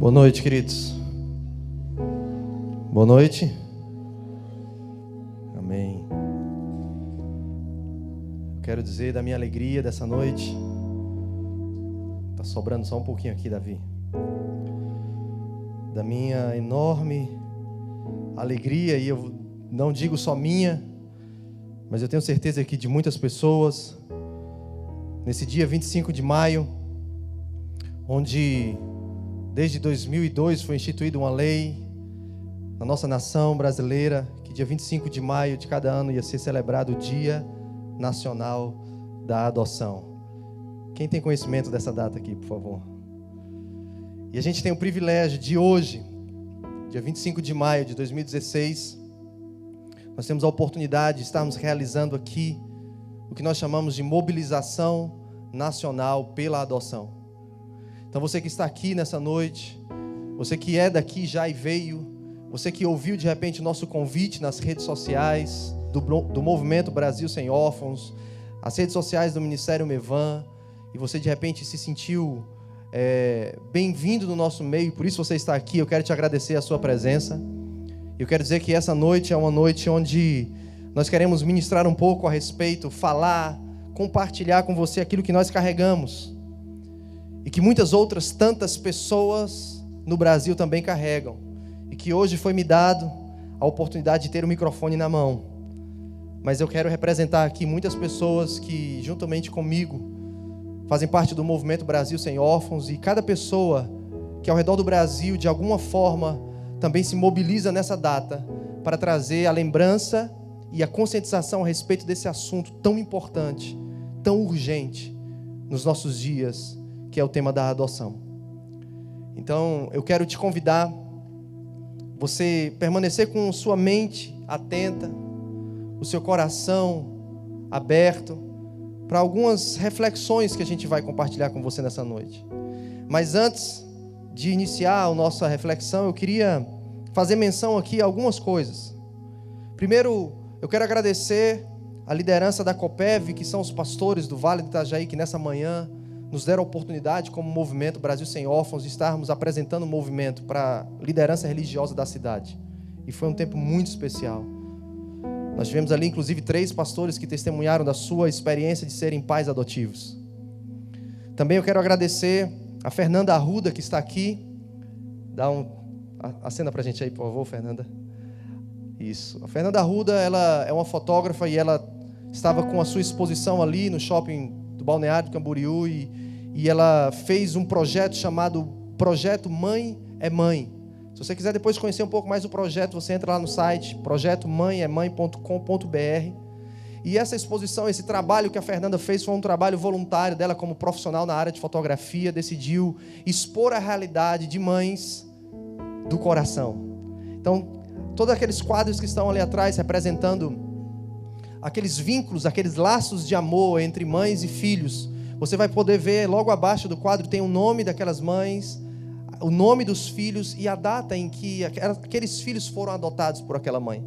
Boa noite, queridos. Boa noite. Amém. Quero dizer da minha alegria dessa noite. Está sobrando só um pouquinho aqui, Davi. Da minha enorme alegria, e eu não digo só minha, mas eu tenho certeza que de muitas pessoas, nesse dia 25 de maio, onde desde 2002 foi instituída uma lei na nossa nação brasileira, que dia 25 de maio de cada ano ia ser celebrado o Dia Nacional da Adoção. Quem tem conhecimento dessa data aqui, por favor? E a gente tem o privilégio de hoje, dia 25 de maio de 2016, nós temos a oportunidade de estarmos realizando aqui o que nós chamamos de mobilização nacional pela adoção. Então você que está aqui nessa noite, você que é daqui já e veio, você que ouviu de repente o nosso convite nas redes sociais do Movimento Brasil Sem Órfãos, as redes sociais do Ministério Mevan, e você de repente se sentiu bem-vindo no nosso meio, por isso você está aqui. Eu quero te agradecer a sua presença. Eu quero dizer que essa noite é uma noite onde nós queremos ministrar um pouco a respeito, falar, compartilhar com você aquilo que nós carregamos e que muitas outras tantas pessoas no Brasil também carregam, e que hoje foi me dado a oportunidade de ter o microfone na mão. Mas eu quero representar aqui muitas pessoas que juntamente comigo fazem parte do Movimento Brasil Sem Órfãos, e cada pessoa que ao redor do Brasil de alguma forma também se mobiliza nessa data para trazer a lembrança e a conscientização a respeito desse assunto tão importante, tão urgente nos nossos dias, que é o tema da adoção. Então, eu quero te convidar, você permanecer com sua mente atenta, o seu coração aberto, para algumas reflexões que a gente vai compartilhar com você nessa noite. Mas antes de iniciar a nossa reflexão, eu queria fazer menção aqui a algumas coisas. Primeiro, eu quero agradecer a liderança da COPEV, que são os pastores do Vale do Itajaí, que nessa manhã nos deram a oportunidade, como Movimento Brasil Sem Órfãos, de estarmos apresentando o movimento para a liderança religiosa da cidade. E foi um tempo muito especial. Nós tivemos ali, inclusive, 3 pastores que testemunharam da sua experiência de serem pais adotivos. Também eu quero agradecer a Fernanda Arruda, que está aqui. Acenda para a gente aí, por favor, Fernanda. Isso. A Fernanda Arruda, ela é uma fotógrafa e ela estava com a sua exposição ali no shopping do Balneário do Camboriú, e ela fez um projeto chamado Projeto Mãe é Mãe. Se você quiser depois conhecer um pouco mais do projeto, você entra lá no site projetomaememãe.com.br. E essa exposição, esse trabalho que a Fernanda fez foi um trabalho voluntário dela como profissional na área de fotografia, decidiu expor a realidade de mães do coração. Então, todos aqueles quadros que estão ali atrás representando aqueles vínculos, aqueles laços de amor entre mães e filhos, você vai poder ver logo abaixo do quadro, tem o nome daquelas mães, o nome dos filhos e a data em que aqueles filhos foram adotados por aquela mãe.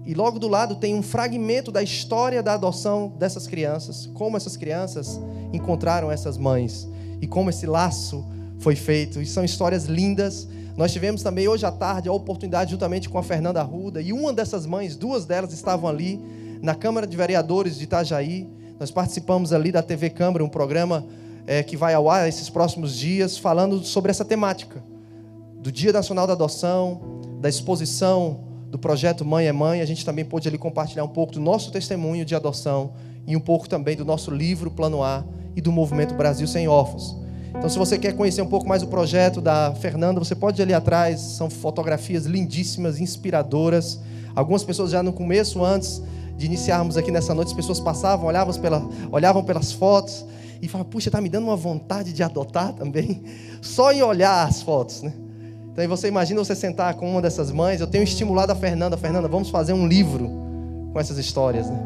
E logo do lado tem um fragmento da história da adoção dessas crianças, como essas crianças encontraram essas mães e como esse laço foi feito. E são histórias lindas. Nós tivemos também hoje à tarde a oportunidade, juntamente com a Fernanda Arruda, e uma dessas mães, 2 delas estavam ali na Câmara de Vereadores de Itajaí. Nós participamos ali da TV Câmara, um programa que vai ao ar esses próximos dias, falando sobre essa temática do Dia Nacional da Adoção, da exposição do projeto Mãe é Mãe. A gente também pôde ali compartilhar um pouco do nosso testemunho de adoção e um pouco também do nosso livro Plano A e do Movimento Brasil Sem Órfãos. Então, se você quer conhecer um pouco mais do projeto da Fernanda, você pode ir ali atrás, são fotografias lindíssimas, inspiradoras. Algumas pessoas já no começo, antes de iniciarmos aqui nessa noite, as pessoas passavam, olhavam pelas fotos e falavam, puxa, está me dando uma vontade de adotar também, só em olhar as fotos, né? Então, você imagina você sentar com uma dessas mães. Eu tenho estimulado a Fernanda, vamos fazer um livro com essas histórias, né?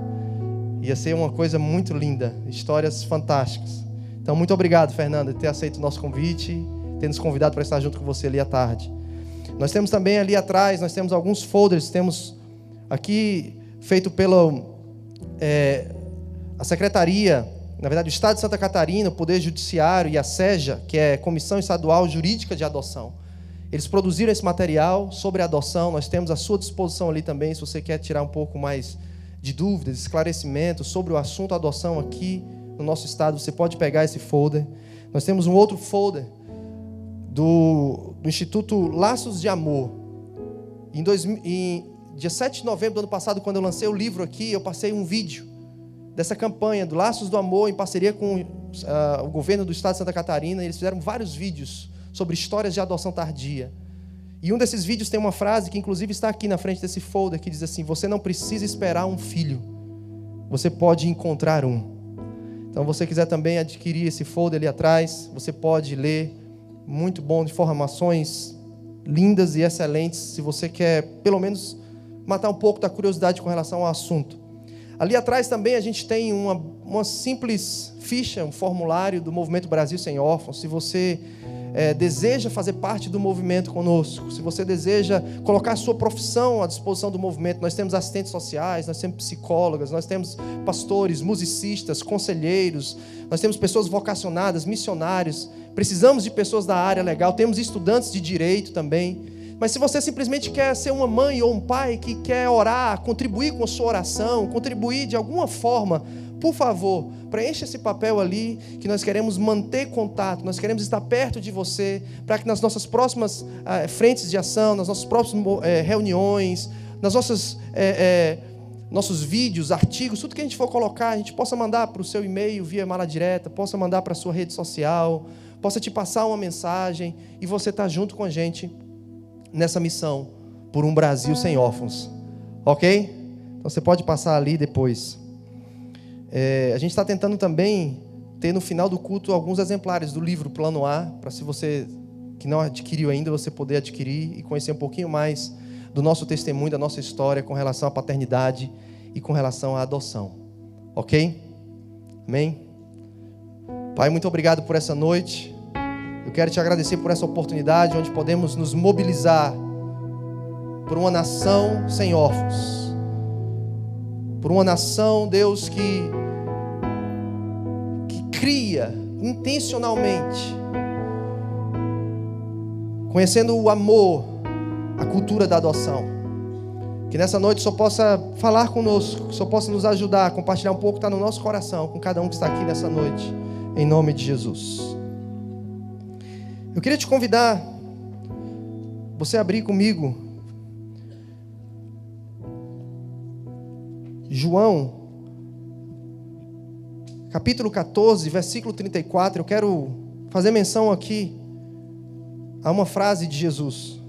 Ia ser uma coisa muito linda, histórias fantásticas. Então, muito obrigado, Fernanda, por ter aceito o nosso convite, ter nos convidado para estar junto com você ali à tarde. Nós temos também ali atrás, nós temos alguns folders, temos aqui feito pela a Secretaria, na verdade o Estado de Santa Catarina, o Poder Judiciário e a SEJA, que é Comissão Estadual Jurídica de Adoção. Eles produziram esse material sobre adoção. Nós temos à sua disposição ali também, se você quer tirar um pouco mais de dúvidas, esclarecimentos sobre o assunto adoção aqui no nosso estado, você pode pegar esse folder. Nós temos um outro folder do Instituto Laços de Amor. Em dia 7 de novembro do ano passado, quando eu lancei o livro aqui, eu passei um vídeo dessa campanha do Laços do Amor, em parceria com o governo do estado de Santa Catarina. Eles fizeram vários vídeos sobre histórias de adoção tardia. E um desses vídeos tem uma frase que inclusive está aqui na frente desse folder, que diz assim: você não precisa esperar um filho, você pode encontrar um. Então, se você quiser também adquirir esse folder ali atrás, você pode ler. Muito bom, de informações lindas e excelentes, se você quer pelo menos matar um pouco da curiosidade com relação ao assunto. Ali atrás também a gente tem uma simples ficha, um formulário do Movimento Brasil Sem Órfãos. Se você deseja fazer parte do movimento conosco, se você deseja colocar a sua profissão à disposição do movimento, nós temos assistentes sociais, nós temos psicólogas, nós temos pastores, musicistas, conselheiros, nós temos pessoas vocacionadas, missionários, precisamos de pessoas da área legal, temos estudantes de direito também. Mas se você simplesmente quer ser uma mãe ou um pai que quer orar, contribuir com a sua oração, contribuir de alguma forma, por favor, preencha esse papel ali, que nós queremos manter contato, nós queremos estar perto de você, para que nas nossas próximas frentes de ação, nas nossas próximas reuniões, nas nossos vídeos, artigos, tudo que a gente for colocar, a gente possa mandar para o seu e-mail via mala direta, possa mandar para a sua rede social, possa te passar uma mensagem e você estar junto com a gente nessa missão por um Brasil sem órfãos, ok? Então você pode passar ali depois. A gente está tentando também ter no final do culto alguns exemplares do livro Plano A, para se você que não adquiriu ainda, você poder adquirir e conhecer um pouquinho mais do nosso testemunho, da nossa história com relação à paternidade e com relação à adoção, ok? Amém? Pai, muito obrigado por essa noite. Eu quero te agradecer por essa oportunidade onde podemos nos mobilizar por uma nação sem órfãos, por uma nação, Deus, que cria intencionalmente, conhecendo o amor, a cultura da adoção. Que nessa noite só possa falar conosco, que só possa nos ajudar a compartilhar um pouco que está no nosso coração com cada um que está aqui nessa noite, em nome de Jesus. Eu queria te convidar, você abrir comigo João, capítulo 14, versículo 34. Eu quero fazer menção aqui a uma frase de Jesus.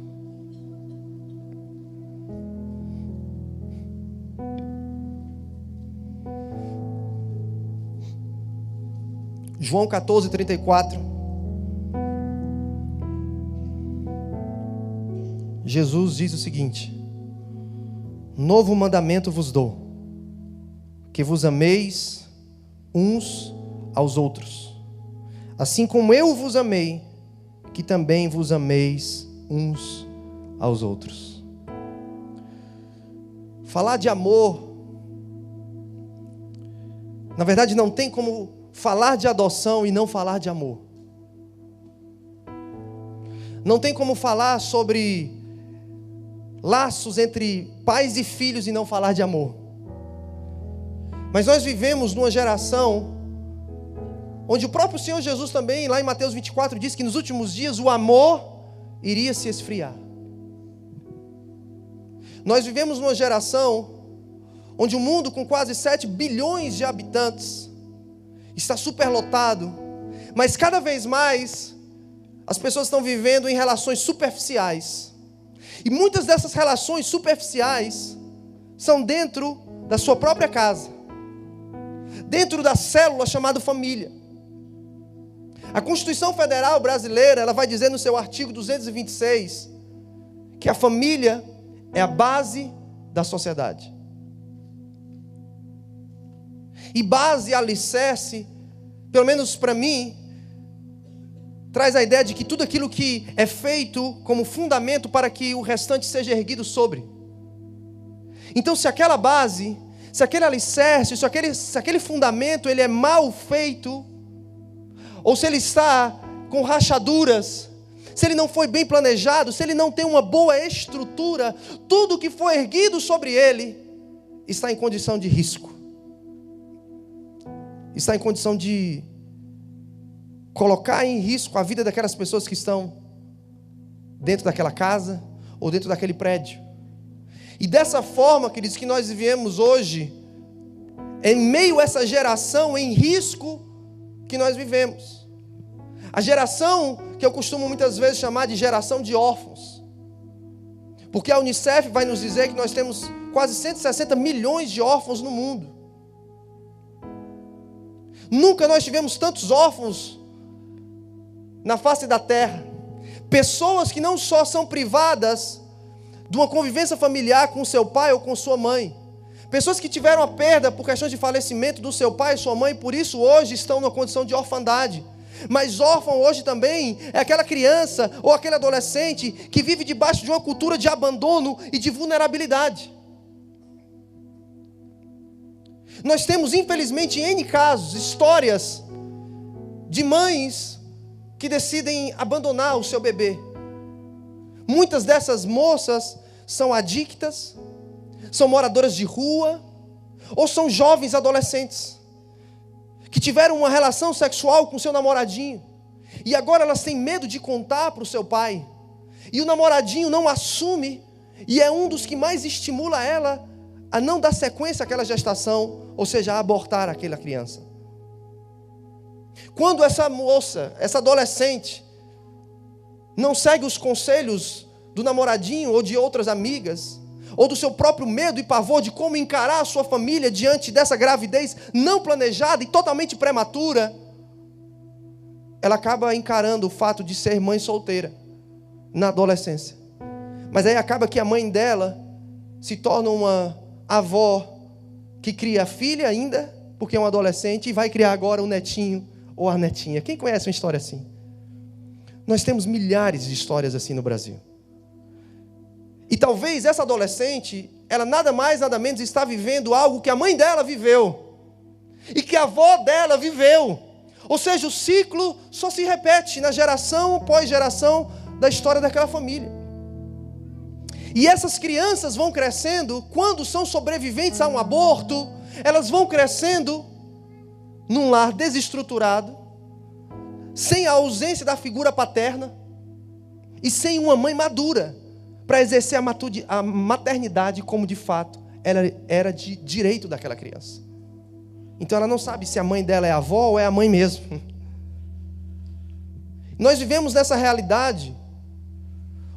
João 14, 34. Jesus diz o seguinte: novo mandamento vos dou, que vos ameis uns aos outros, assim como eu vos amei, que também vos ameis uns aos outros. Falar de amor, na verdade não tem como falar de adoção e não falar de amor. Não tem como falar sobre laços entre pais e filhos e não falar de amor. Mas nós vivemos numa geração onde o próprio Senhor Jesus também, lá em Mateus 24, diz que nos últimos dias o amor iria se esfriar. Nós vivemos numa geração onde o mundo, com quase 7 bilhões de habitantes, está superlotado, mas cada vez mais as pessoas estão vivendo em relações superficiais. E muitas dessas relações superficiais são dentro da sua própria casa, dentro da célula chamada família. A Constituição Federal Brasileira, ela vai dizer no seu artigo 226 que a família é a base da sociedade. E base, alicerce, pelo menos para mim, traz a ideia de que tudo aquilo que é feito como fundamento para que o restante seja erguido sobre. Então, se aquela base, se aquele alicerce, se aquele fundamento ele é mal feito, ou se ele está com rachaduras, se ele não foi bem planejado, se ele não tem uma boa estrutura, tudo que foi erguido sobre ele está em condição de risco. Está em condição de colocar em risco a vida daquelas pessoas que estão dentro daquela casa ou dentro daquele prédio. E dessa forma, queridos, que nós vivemos hoje, em meio a essa geração em risco que nós vivemos. A geração que eu costumo muitas vezes chamar de geração de órfãos. Porque a Unicef vai nos dizer que nós temos quase 160 milhões de órfãos no mundo. Nunca nós tivemos tantos órfãos na face da terra. Pessoas que não só são privadas de uma convivência familiar com seu pai ou com sua mãe. Pessoas que tiveram a perda por questões de falecimento do seu pai e sua mãe, por isso hoje estão numa condição de orfandade. Mas órfão hoje também é aquela criança ou aquele adolescente que vive debaixo de uma cultura de abandono e de vulnerabilidade. Nós temos, infelizmente, N casos, histórias de mães que decidem abandonar o seu bebê. Muitas dessas moças são adictas, são moradoras de rua, ou são jovens adolescentes, que tiveram uma relação sexual com seu namoradinho, e agora elas têm medo de contar para o seu pai, e o namoradinho não assume, e é um dos que mais estimula ela a não dar sequência àquela gestação, ou seja, a abortar aquela criança. Quando essa moça, essa adolescente, não segue os conselhos do namoradinho ou de outras amigas, ou do seu próprio medo e pavor de como encarar a sua família diante dessa gravidez não planejada e totalmente prematura, ela acaba encarando o fato de ser mãe solteira na adolescência. Mas aí acaba que a mãe dela se torna uma avó que cria a filha ainda, porque é um adolescente, e vai criar agora o netinho ou a netinha. Quem conhece uma história assim? Nós temos milhares de histórias assim no Brasil. E talvez essa adolescente, ela nada mais, nada menos está vivendo algo que a mãe dela viveu. E que a avó dela viveu. Ou seja, o ciclo só se repete na geração após geração da história daquela família. E essas crianças vão crescendo, quando são sobreviventes a um aborto, elas vão crescendo num lar desestruturado, sem a ausência da figura paterna e sem uma mãe madura para exercer a maternidade como de fato ela era de direito daquela criança. Então ela não sabe se a mãe dela é a avó ou é a mãe mesmo. Nós vivemos nessa realidade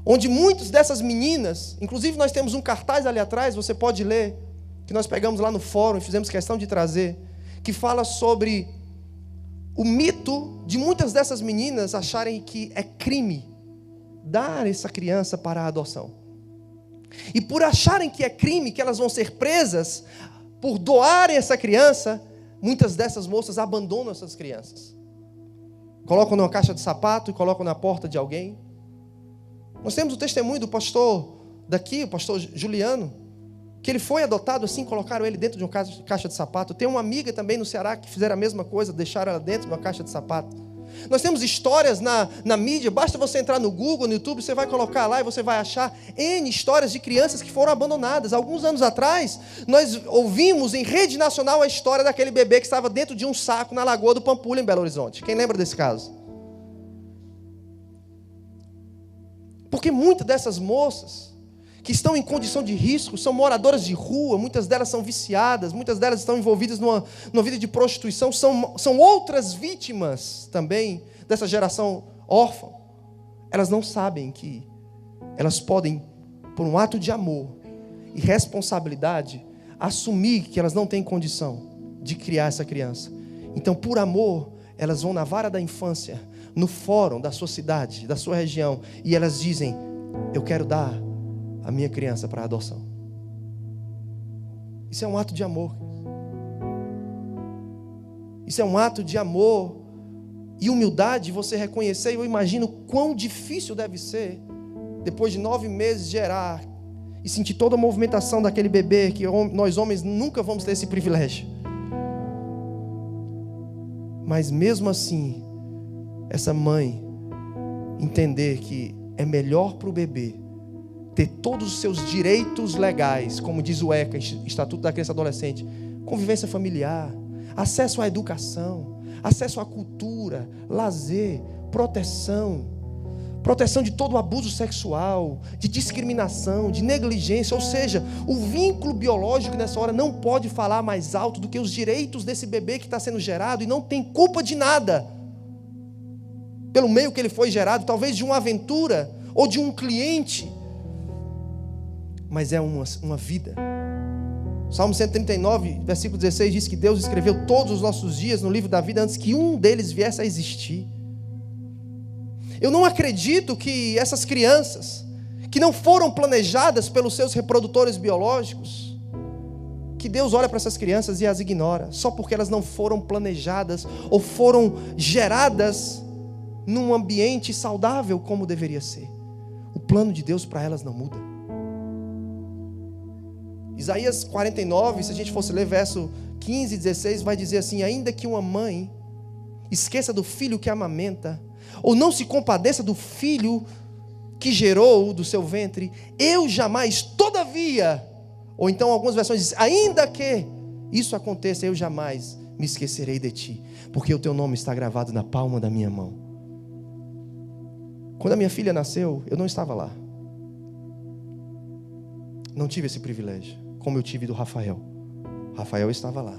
onde muitas dessas meninas, inclusive nós temos um cartaz ali atrás, você pode ler, que nós pegamos lá no fórum e fizemos questão de trazer, que fala sobre o mito de muitas dessas meninas acharem que é crime dar essa criança para a adoção. E por acharem que é crime, que elas vão ser presas, por doarem essa criança, muitas dessas moças abandonam essas crianças. Colocam numa caixa de sapato e colocam na porta de alguém. Nós temos o testemunho do pastor daqui, o pastor Juliano, que ele foi adotado assim, colocaram ele dentro de uma caixa de sapato. Tem uma amiga também no Ceará que fizeram a mesma coisa, deixaram ela dentro de uma caixa de sapato. Nós temos histórias na mídia, basta você entrar no Google, no YouTube, você vai colocar lá e você vai achar N histórias de crianças que foram abandonadas. Alguns anos atrás, nós ouvimos em rede nacional a história daquele bebê que estava dentro de um saco na Lagoa do Pampulha, em Belo Horizonte. Quem lembra desse caso? Porque muitas dessas moças que estão em condição de risco são moradoras de rua, muitas delas são viciadas, muitas delas estão envolvidas numa vida de prostituição, são outras vítimas também dessa geração órfã. Elas não sabem que elas podem, por um ato de amor e responsabilidade, assumir que elas não têm condição de criar essa criança. Então, por amor, elas vão na vara da infância, no fórum da sua cidade, da sua região, e elas dizem: eu quero dar a minha criança para adoção. Isso é um ato de amor. Isso é um ato de amor e humildade, você reconhecer. Eu imagino quão difícil deve ser, depois de 9 meses, gerar e sentir toda a movimentação daquele bebê, que nós homens nunca vamos ter esse privilégio. Mas mesmo assim, essa mãe entender que é melhor para o bebê ter todos os seus direitos legais, como diz o ECA, Estatuto da Criança e Adolescente, convivência familiar, acesso à educação, acesso à cultura, lazer, proteção de todo o abuso sexual, de discriminação, de negligência. Ou seja, o vínculo biológico nessa hora não pode falar mais alto do que os direitos desse bebê que está sendo gerado e não tem culpa de nada pelo meio que ele foi gerado, talvez de uma aventura ou de um cliente, mas é uma vida. Salmo 139, versículo 16 diz que Deus escreveu todos os nossos dias no livro da vida antes que um deles viesse a existir. Eu não acredito que essas crianças, que não foram planejadas pelos seus reprodutores biológicos, que Deus olha para essas crianças e as ignora, só porque elas não foram planejadas ou foram geradas num ambiente saudável como deveria ser. O plano de Deus para elas não muda. Isaías 49, se a gente fosse ler verso 15 e 16, vai dizer assim: ainda que uma mãe esqueça do filho que amamenta, ou não se compadeça do filho que gerou do seu ventre, eu jamais, todavia, ou então algumas versões dizem, ainda que isso aconteça, eu jamais me esquecerei de ti, porque o teu nome está gravado na palma da minha mão. Quando a minha filha nasceu, eu não estava lá. Não tive esse privilégio, como eu tive do Rafael. Rafael estava lá,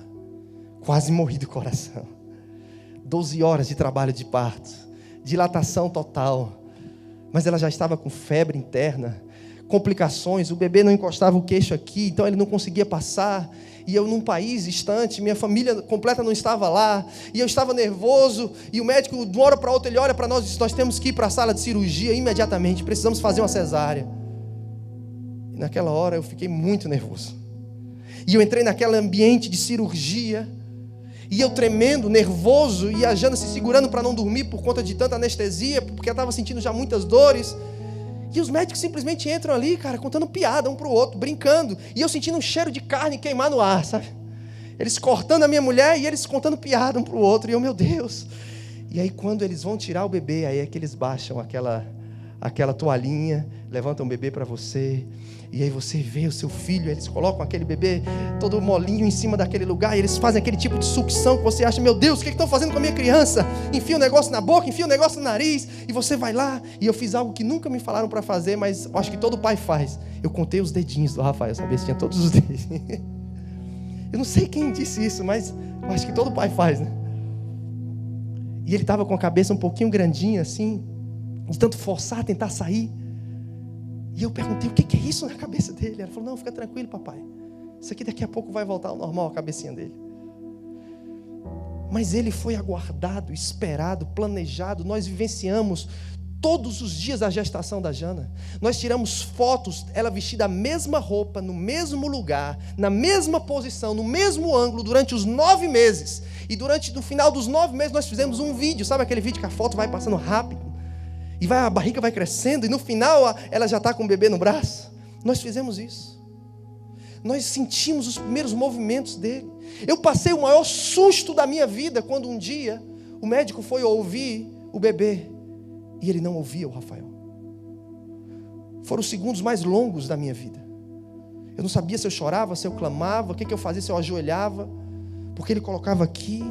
quase morri do coração. 12 horas de trabalho de parto, dilatação total, mas ela já estava com febre interna, complicações, o bebê não encostava o queixo aqui, então ele não conseguia passar, e eu num país distante, minha família completa não estava lá, e eu estava nervoso, e o médico de uma hora para outra, ele olha para nós e diz, nós temos que ir para a sala de cirurgia imediatamente, precisamos fazer uma cesárea. E naquela hora eu fiquei muito nervoso, e eu entrei naquele ambiente de cirurgia, e eu tremendo, nervoso, e a Jana se segurando para não dormir por conta de tanta anestesia, porque ela estava sentindo já muitas dores. E os médicos simplesmente entram ali, cara, contando piada um para o outro, brincando. E eu sentindo um cheiro de carne queimar no ar, sabe? Eles cortando a minha mulher e eles contando piada um para o outro. E eu, meu Deus. E aí quando eles vão tirar o bebê, aí é que eles baixam aquela toalhinha, levantam o bebê para você. E aí você vê o seu filho, eles colocam aquele bebê todo molinho em cima daquele lugar, e eles fazem aquele tipo de sucção que você acha, meu Deus, o que estão fazendo com a minha criança? Enfia o negócio na boca, enfia o negócio no nariz, e você vai lá, e eu fiz algo que nunca me falaram para fazer, mas eu acho que todo pai faz. Eu contei os dedinhos do Rafael, sabia se tinha todos os dedos. Eu não sei quem disse isso, mas eu acho que todo pai faz, né? E ele estava com a cabeça um pouquinho grandinha assim, de tanto forçar, tentar sair. E eu perguntei, o que é isso na cabeça dele? Ela falou, não, fica tranquilo, papai. Isso aqui daqui a pouco vai voltar ao normal, a cabecinha dele. Mas ele foi aguardado, esperado, planejado. Nós vivenciamos todos os dias a gestação da Jana. Nós tiramos fotos, ela vestida a mesma roupa, no mesmo lugar, na mesma posição, no mesmo ângulo, durante os 9 meses. E no final dos 9 meses nós fizemos um vídeo. Sabe aquele vídeo que a foto vai passando rápido? E a barriga vai crescendo, e no final ela já está com o bebê no braço. Nós fizemos isso. Nós sentimos os primeiros movimentos dele. Eu passei o maior susto da minha vida quando um dia o médico foi ouvir o bebê e ele não ouvia o Rafael. Foram os segundos mais longos da minha vida. Eu não sabia se eu chorava, se eu clamava, o que eu fazia, se eu ajoelhava, porque ele colocava aqui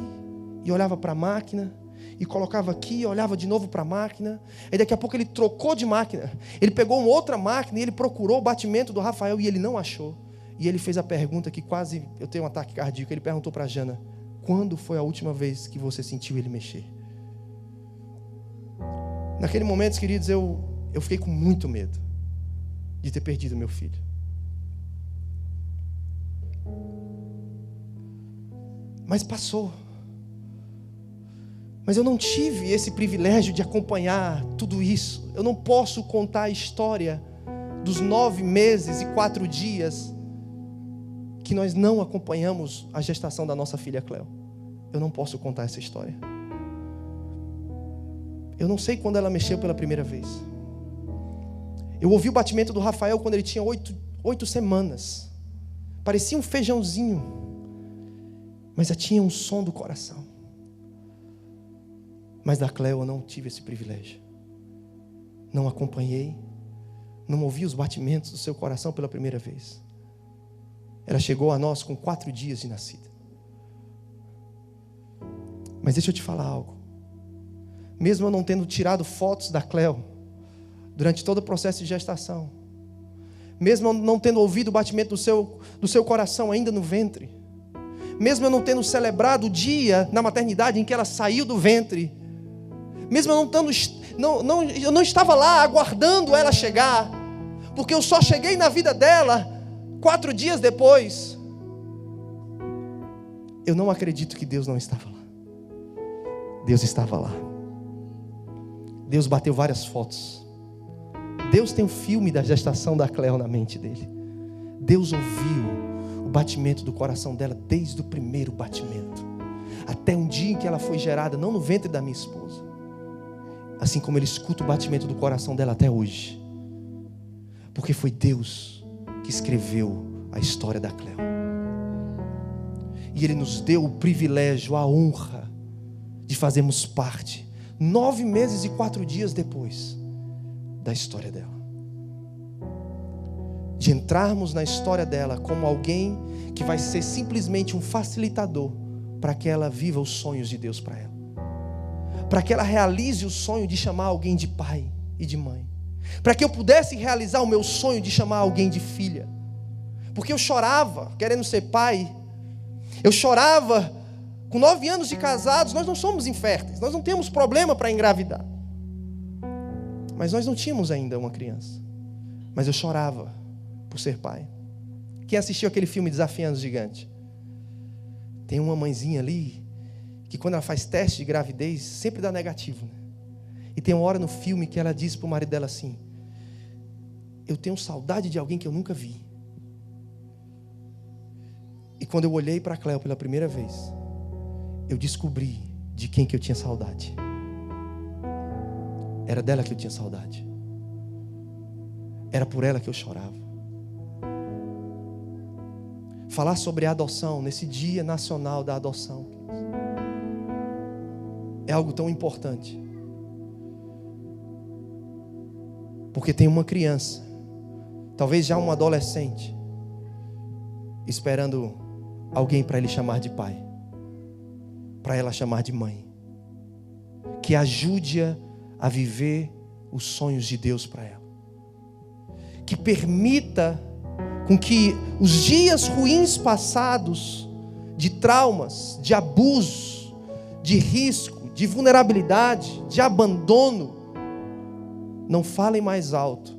e olhava para a máquina, e colocava aqui, olhava de novo para a máquina. Aí daqui a pouco ele trocou de máquina. Ele pegou uma outra máquina e ele procurou o batimento do Rafael e ele não achou. E ele fez a pergunta que quase eu tenho um ataque cardíaco. Ele perguntou para a Jana, quando foi a última vez que você sentiu ele mexer? Naquele momento, queridos, eu fiquei com muito medo de ter perdido meu filho. Mas passou. Mas eu não tive esse privilégio de acompanhar tudo isso. Eu não posso contar a história dos 9 meses e 4 dias que nós não acompanhamos a gestação da nossa filha Cleo. Eu não posso contar essa história. Eu não sei quando ela mexeu pela primeira vez. Eu ouvi o batimento do Rafael quando ele tinha 8 semanas. Parecia um feijãozinho, mas já tinha um som do coração. Mas da Cleo eu não tive esse privilégio. não acompanhei, não ouvi os batimentos do seu coração pela primeira vez. Ela chegou a nós com 4 dias de nascida. Mas deixa eu te falar algo. Mesmo eu não tendo tirado fotos da Cleo durante todo o processo de gestação, mesmo eu não tendo ouvido o batimento do seu coração ainda no ventre, mesmo eu não tendo celebrado o dia na maternidade em que ela saiu do ventre, mesmo eu eu não estava lá aguardando ela chegar, porque eu só cheguei na vida dela 4 dias depois, eu não acredito que Deus não estava lá. Deus estava lá. Deus bateu várias fotos. Deus tem um filme da gestação da Cleo na mente dele. Deus ouviu o batimento do coração dela desde o primeiro batimento, até um dia em que ela foi gerada, não no ventre da minha esposa, assim como Ele escuta o batimento do coração dela até hoje, porque foi Deus que escreveu a história da Cleo, e Ele nos deu o privilégio, a honra de fazermos parte 9 meses e 4 dias depois da história dela, de entrarmos na história dela como alguém que vai ser simplesmente um facilitador para que ela viva os sonhos de Deus para ela, para que ela realize o sonho de chamar alguém de pai e de mãe, para que eu pudesse realizar o meu sonho de chamar alguém de filha, porque eu chorava querendo ser pai, eu chorava com 9 anos de casados. Nós não somos inférteis, nós não temos problema para engravidar, mas nós não tínhamos ainda uma criança, mas eu chorava por ser pai. Quem assistiu aquele filme Desafiando o Gigante? Tem uma mãezinha ali que quando ela faz teste de gravidez sempre dá negativo, né? E tem uma hora no filme que ela diz para o marido dela assim: eu tenho saudade de alguém que eu nunca vi. E quando eu olhei para a Cleo pela primeira vez, eu descobri de quem que eu tinha saudade. Era dela que eu tinha saudade. Era por ela que eu chorava. Falar sobre a adoção nesse Dia Nacional da Adoção é algo tão importante, porque tem uma criança, talvez já um adolescente, esperando alguém para ele chamar de pai, para ela chamar de mãe, que ajude-a a viver os sonhos de Deus para ela, que permita com que os dias ruins passados, de traumas, de abusos, de risco, de vulnerabilidade, de abandono, não falem mais alto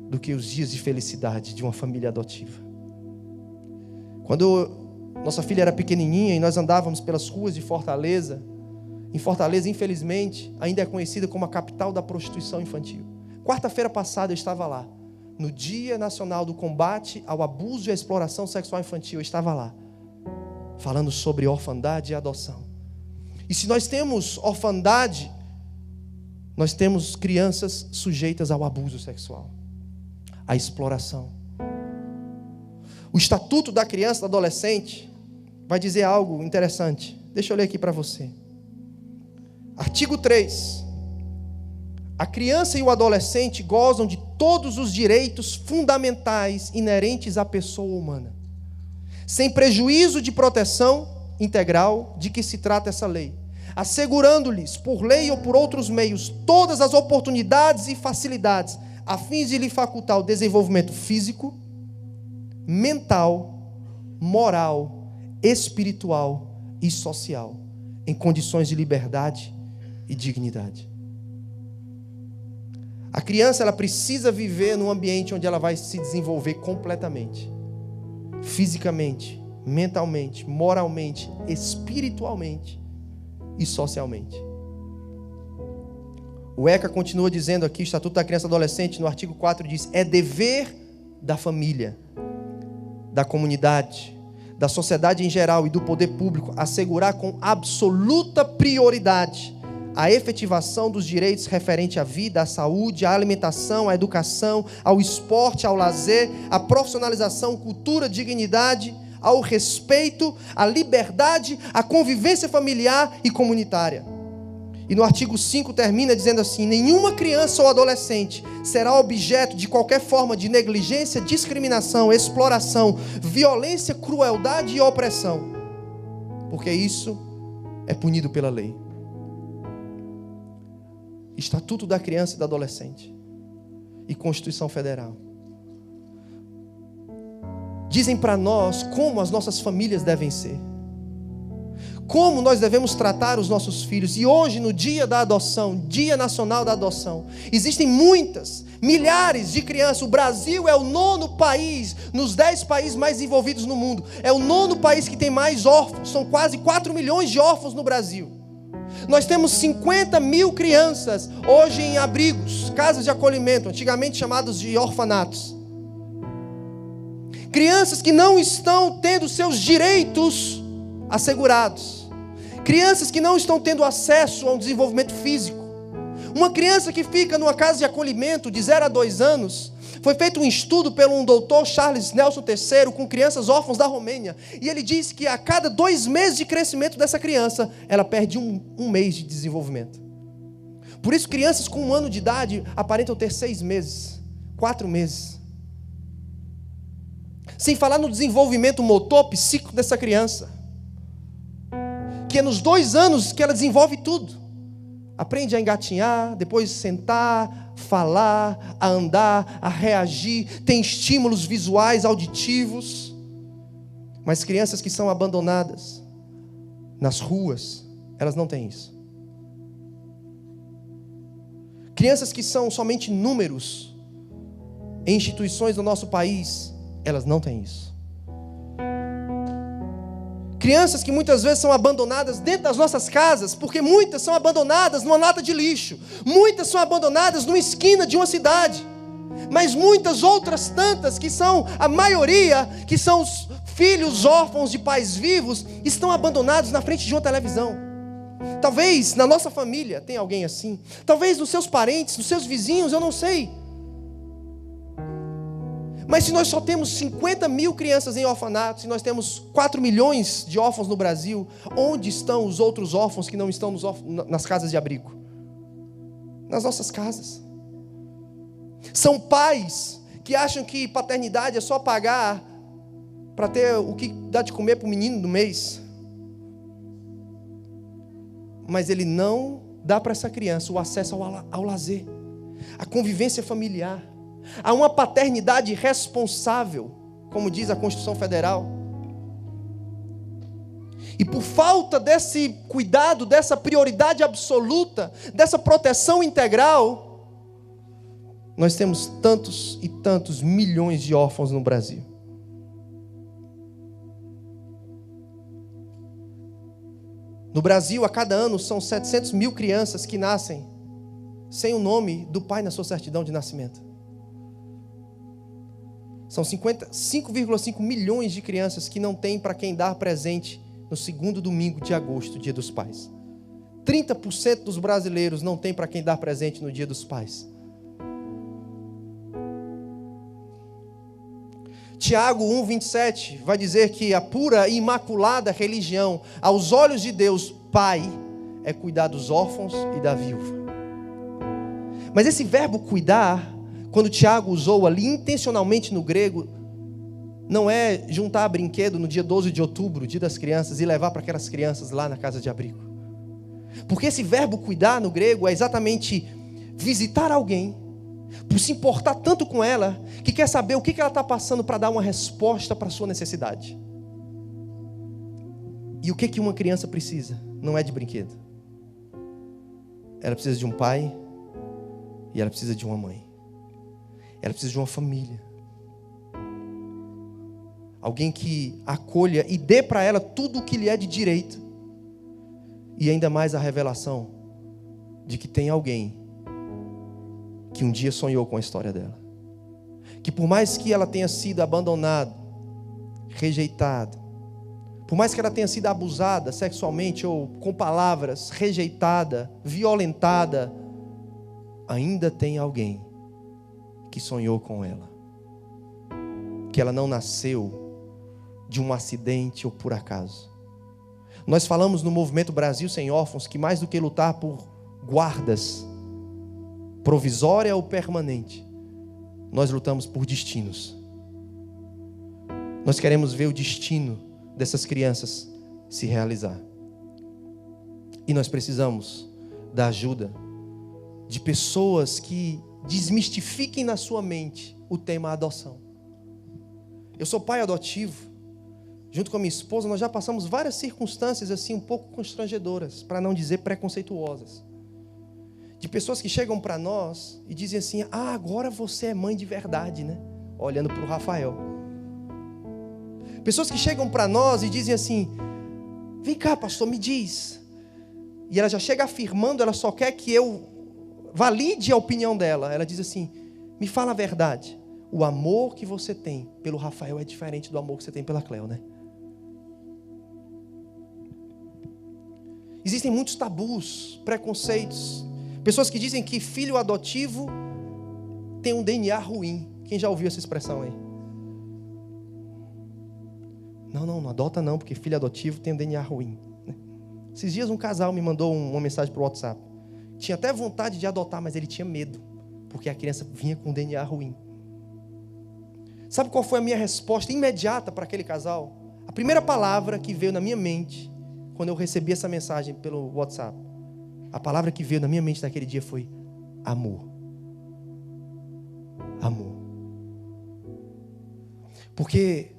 do que os dias de felicidade de uma família adotiva. Quando nossa filha era pequenininha e nós andávamos pelas ruas de Fortaleza, em Fortaleza, infelizmente, ainda é conhecida como a capital da prostituição infantil. Quarta-feira passada eu estava lá, no Dia Nacional do Combate ao Abuso e à Exploração Sexual Infantil. Eu estava lá, falando sobre orfandade e adoção. E se nós temos orfandade, nós temos crianças sujeitas ao abuso sexual, à exploração. O Estatuto da Criança e do Adolescente vai dizer algo interessante. Deixa eu ler aqui para você. Artigo 3. A criança e o adolescente gozam de todos os direitos fundamentais inerentes à pessoa humana, sem prejuízo de proteção integral de que se trata essa lei, assegurando-lhes, por lei ou por outros meios, todas as oportunidades e facilidades, a fim de lhe facultar o desenvolvimento físico, mental, moral, espiritual e social, em condições de liberdade e dignidade. A criança, ela precisa viver num ambiente onde ela vai se desenvolver completamente, fisicamente, mentalmente, moralmente, espiritualmente e socialmente. O ECA continua dizendo aqui, o Estatuto da Criança e do Adolescente, no artigo 4 diz: é dever da família, da comunidade, da sociedade em geral e do poder público assegurar com absoluta prioridade a efetivação dos direitos referentes à vida, à saúde, à alimentação, à educação, ao esporte, ao lazer, à profissionalização, cultura, dignidade, ao respeito, à liberdade, à convivência familiar e comunitária. E no artigo 5 termina dizendo assim: nenhuma criança ou adolescente será objeto de qualquer forma de negligência, discriminação, exploração, violência, crueldade e opressão, porque isso é punido pela lei. Estatuto da Criança e do Adolescente e Constituição Federal dizem para nós como as nossas famílias devem ser, como nós devemos tratar os nossos filhos. E hoje, no dia da adoção, Dia Nacional da Adoção, existem milhares de crianças. O Brasil é o 9º país, nos 10 países mais desenvolvidos no mundo, é o 9º país que tem mais órfãos. São quase 4 milhões de órfãos no Brasil. Nós temos 50 mil crianças hoje em abrigos, casas de acolhimento, antigamente chamados de orfanatos. Crianças que não estão tendo seus direitos assegurados. Crianças que não estão tendo acesso a um desenvolvimento físico. Uma criança que fica numa casa de acolhimento de 0 a 2 anos, foi feito um estudo pelo um doutor Charles Nelson III com crianças órfãos da Romênia, e ele diz que a cada 2 meses de crescimento dessa criança, ela perde um mês de desenvolvimento. Por isso crianças com 1 ano de idade aparentam ter 6 meses, 4 meses. Sem falar no desenvolvimento motor psíquico dessa criança, que é nos 2 anos que ela desenvolve tudo. Aprende a engatinhar, depois sentar, falar, a andar, a reagir, tem estímulos visuais, auditivos. Mas crianças que são abandonadas nas ruas, elas não têm isso. Crianças que são somente números em instituições do nosso país, elas não têm isso. Crianças que muitas vezes são abandonadas dentro das nossas casas, porque muitas são abandonadas numa lata de lixo, muitas são abandonadas numa esquina de uma cidade, mas muitas outras tantas, que são a maioria, que são os filhos órfãos de pais vivos, estão abandonados na frente de uma televisão. Talvez na nossa família tenha alguém assim, talvez nos seus parentes, nos seus vizinhos, eu não sei. Mas se nós só temos 50 mil crianças em orfanatos, e nós temos 4 milhões de órfãos no Brasil, onde estão os outros órfãos que não estão nas casas de abrigo? Nas nossas casas. São pais que acham que paternidade é só pagar para ter o que dá de comer para o menino no mês. Mas ele não dá para essa criança o acesso ao lazer, a convivência familiar, a uma paternidade responsável, como diz a Constituição Federal. E por falta desse cuidado, dessa prioridade absoluta, dessa proteção integral, nós temos tantos e tantos milhões de órfãos no Brasil. No Brasil, a cada ano, são 700 mil crianças que nascem sem o nome do pai na sua certidão de nascimento. São 5,5 milhões de crianças que não têm para quem dar presente no 2º domingo de agosto, Dia dos Pais. 30% dos brasileiros não têm para quem dar presente no Dia dos Pais. Tiago 1,27 vai dizer que a pura e imaculada religião, aos olhos de Deus, Pai, é cuidar dos órfãos e da viúva. Mas esse verbo cuidar, quando Tiago usou ali intencionalmente no grego, não é juntar brinquedo no dia 12 de outubro, Dia das Crianças, e levar para aquelas crianças lá na casa de abrigo. Porque esse verbo cuidar no grego é exatamente visitar alguém, por se importar tanto com ela, que quer saber o que ela está passando para dar uma resposta para a sua necessidade. E o que uma criança precisa? Não é de brinquedo. Ela precisa de um pai e ela precisa de uma mãe. Ela precisa de uma família. Alguém que acolha e dê para ela tudo o que lhe é de direito. E ainda mais a revelação de que tem alguém que um dia sonhou com a história dela. Que por mais que ela tenha sido abandonada, rejeitada, por mais que ela tenha sido abusada sexualmente ou com palavras, rejeitada, violentada, ainda tem alguém que sonhou com ela. Que ela não nasceu de um acidente ou por acaso. Nós falamos no Movimento Brasil Sem Órfãos que mais do que lutar por guardas, provisória ou permanente. Nós lutamos por destinos. Nós queremos ver o destino dessas crianças se realizar. E nós precisamos da ajuda de pessoas que desmistifiquem na sua mente o tema adoção. Eu sou pai adotivo. Junto com a minha esposa, nós já passamos várias circunstâncias assim um pouco constrangedoras, para não dizer preconceituosas. De pessoas que chegam para nós e dizem assim: agora você é mãe de verdade, né? Olhando para o Rafael. Pessoas que chegam para nós e dizem assim: vem cá, pastor, me diz. E ela já chega afirmando, ela só quer que eu valide a opinião dela. Ela diz assim: me fala a verdade. O amor que você tem pelo Rafael é diferente do amor que você tem pela Cleo, né? Existem muitos tabus, preconceitos. Pessoas que dizem que filho adotivo tem um DNA ruim. Quem já ouviu essa expressão aí? Não adota não, porque filho adotivo tem um DNA ruim. Esses dias um casal me mandou uma mensagem para o WhatsApp. Tinha até vontade de adotar, mas ele tinha medo, porque a criança vinha com um DNA ruim. Sabe qual foi a minha resposta imediata para aquele casal? A primeira palavra que veio na minha mente, quando eu recebi essa mensagem pelo WhatsApp, a palavra que veio na minha mente naquele dia foi amor. Amor. Porque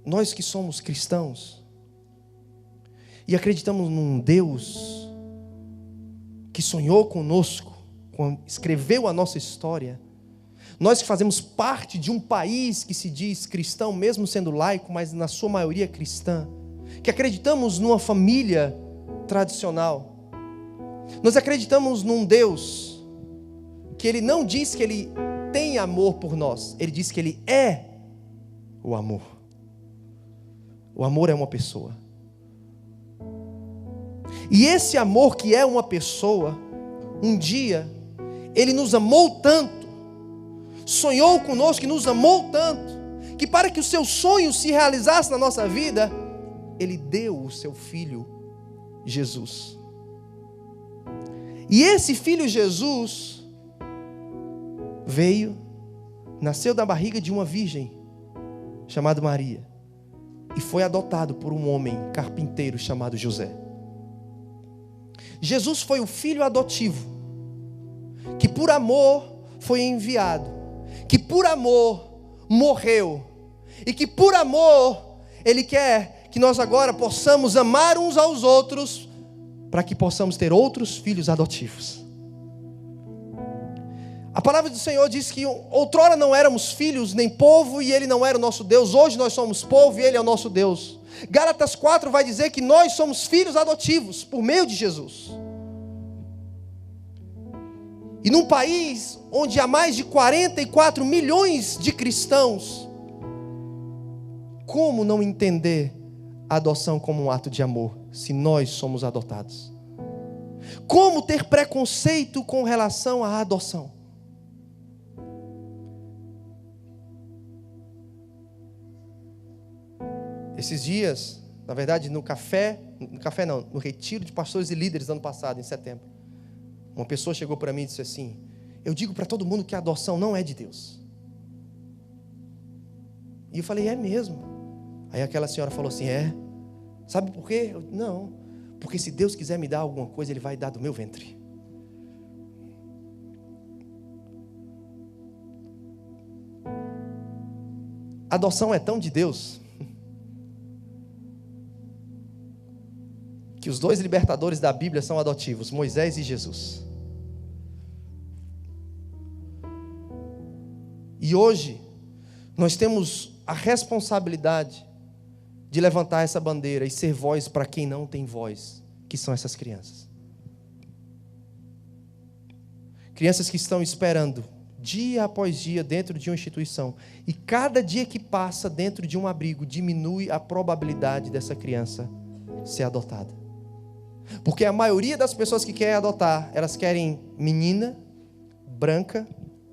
nós que somos cristãos e acreditamos num Deus que sonhou conosco, escreveu a nossa história, nós que fazemos parte de um país que se diz cristão, mesmo sendo laico, mas na sua maioria cristã, que acreditamos numa família tradicional, nós acreditamos num Deus que Ele não diz que Ele tem amor por nós, Ele diz que Ele é o amor. O amor é uma pessoa. E esse amor que é uma pessoa, um dia, Ele nos amou tanto, sonhou conosco e nos amou tanto, que para que o seu sonho se realizasse na nossa vida, Ele deu o seu Filho, Jesus. E esse Filho Jesus veio, nasceu da barriga de uma virgem, chamada Maria, e foi adotado por um homem carpinteiro chamado José. Jesus foi o filho adotivo, que por amor foi enviado, que por amor morreu, e que por amor Ele quer que nós agora possamos amar uns aos outros, para que possamos ter outros filhos adotivos. A palavra do Senhor diz que outrora não éramos filhos nem povo, e Ele não era o nosso Deus. Hoje nós somos povo e Ele é o nosso Deus. Gálatas 4 vai dizer que nós somos filhos adotivos por meio de Jesus. E num país onde há mais de 44 milhões de cristãos, como não entender a adoção como um ato de amor, se nós somos adotados? Como ter preconceito com relação à adoção? Esses dias, na verdade, no retiro de pastores e líderes do ano passado, em setembro, uma pessoa chegou para mim e disse assim: eu digo para todo mundo que a adoção não é de Deus. E eu falei: é mesmo? Aí aquela senhora falou assim: é. Sabe por quê? Não, porque se Deus quiser me dar alguma coisa, Ele vai dar do meu ventre. A adoção é tão de Deus que os dois libertadores da Bíblia são adotivos, Moisés e Jesus. E hoje nós temos a responsabilidade de levantar essa bandeira e ser voz para quem não tem voz, que são essas crianças. Crianças que estão esperando dia após dia dentro de uma instituição, e cada dia que passa dentro de um abrigo diminui a probabilidade dessa criança ser adotada. Porque a maioria das pessoas que querem adotar, elas querem menina, branca,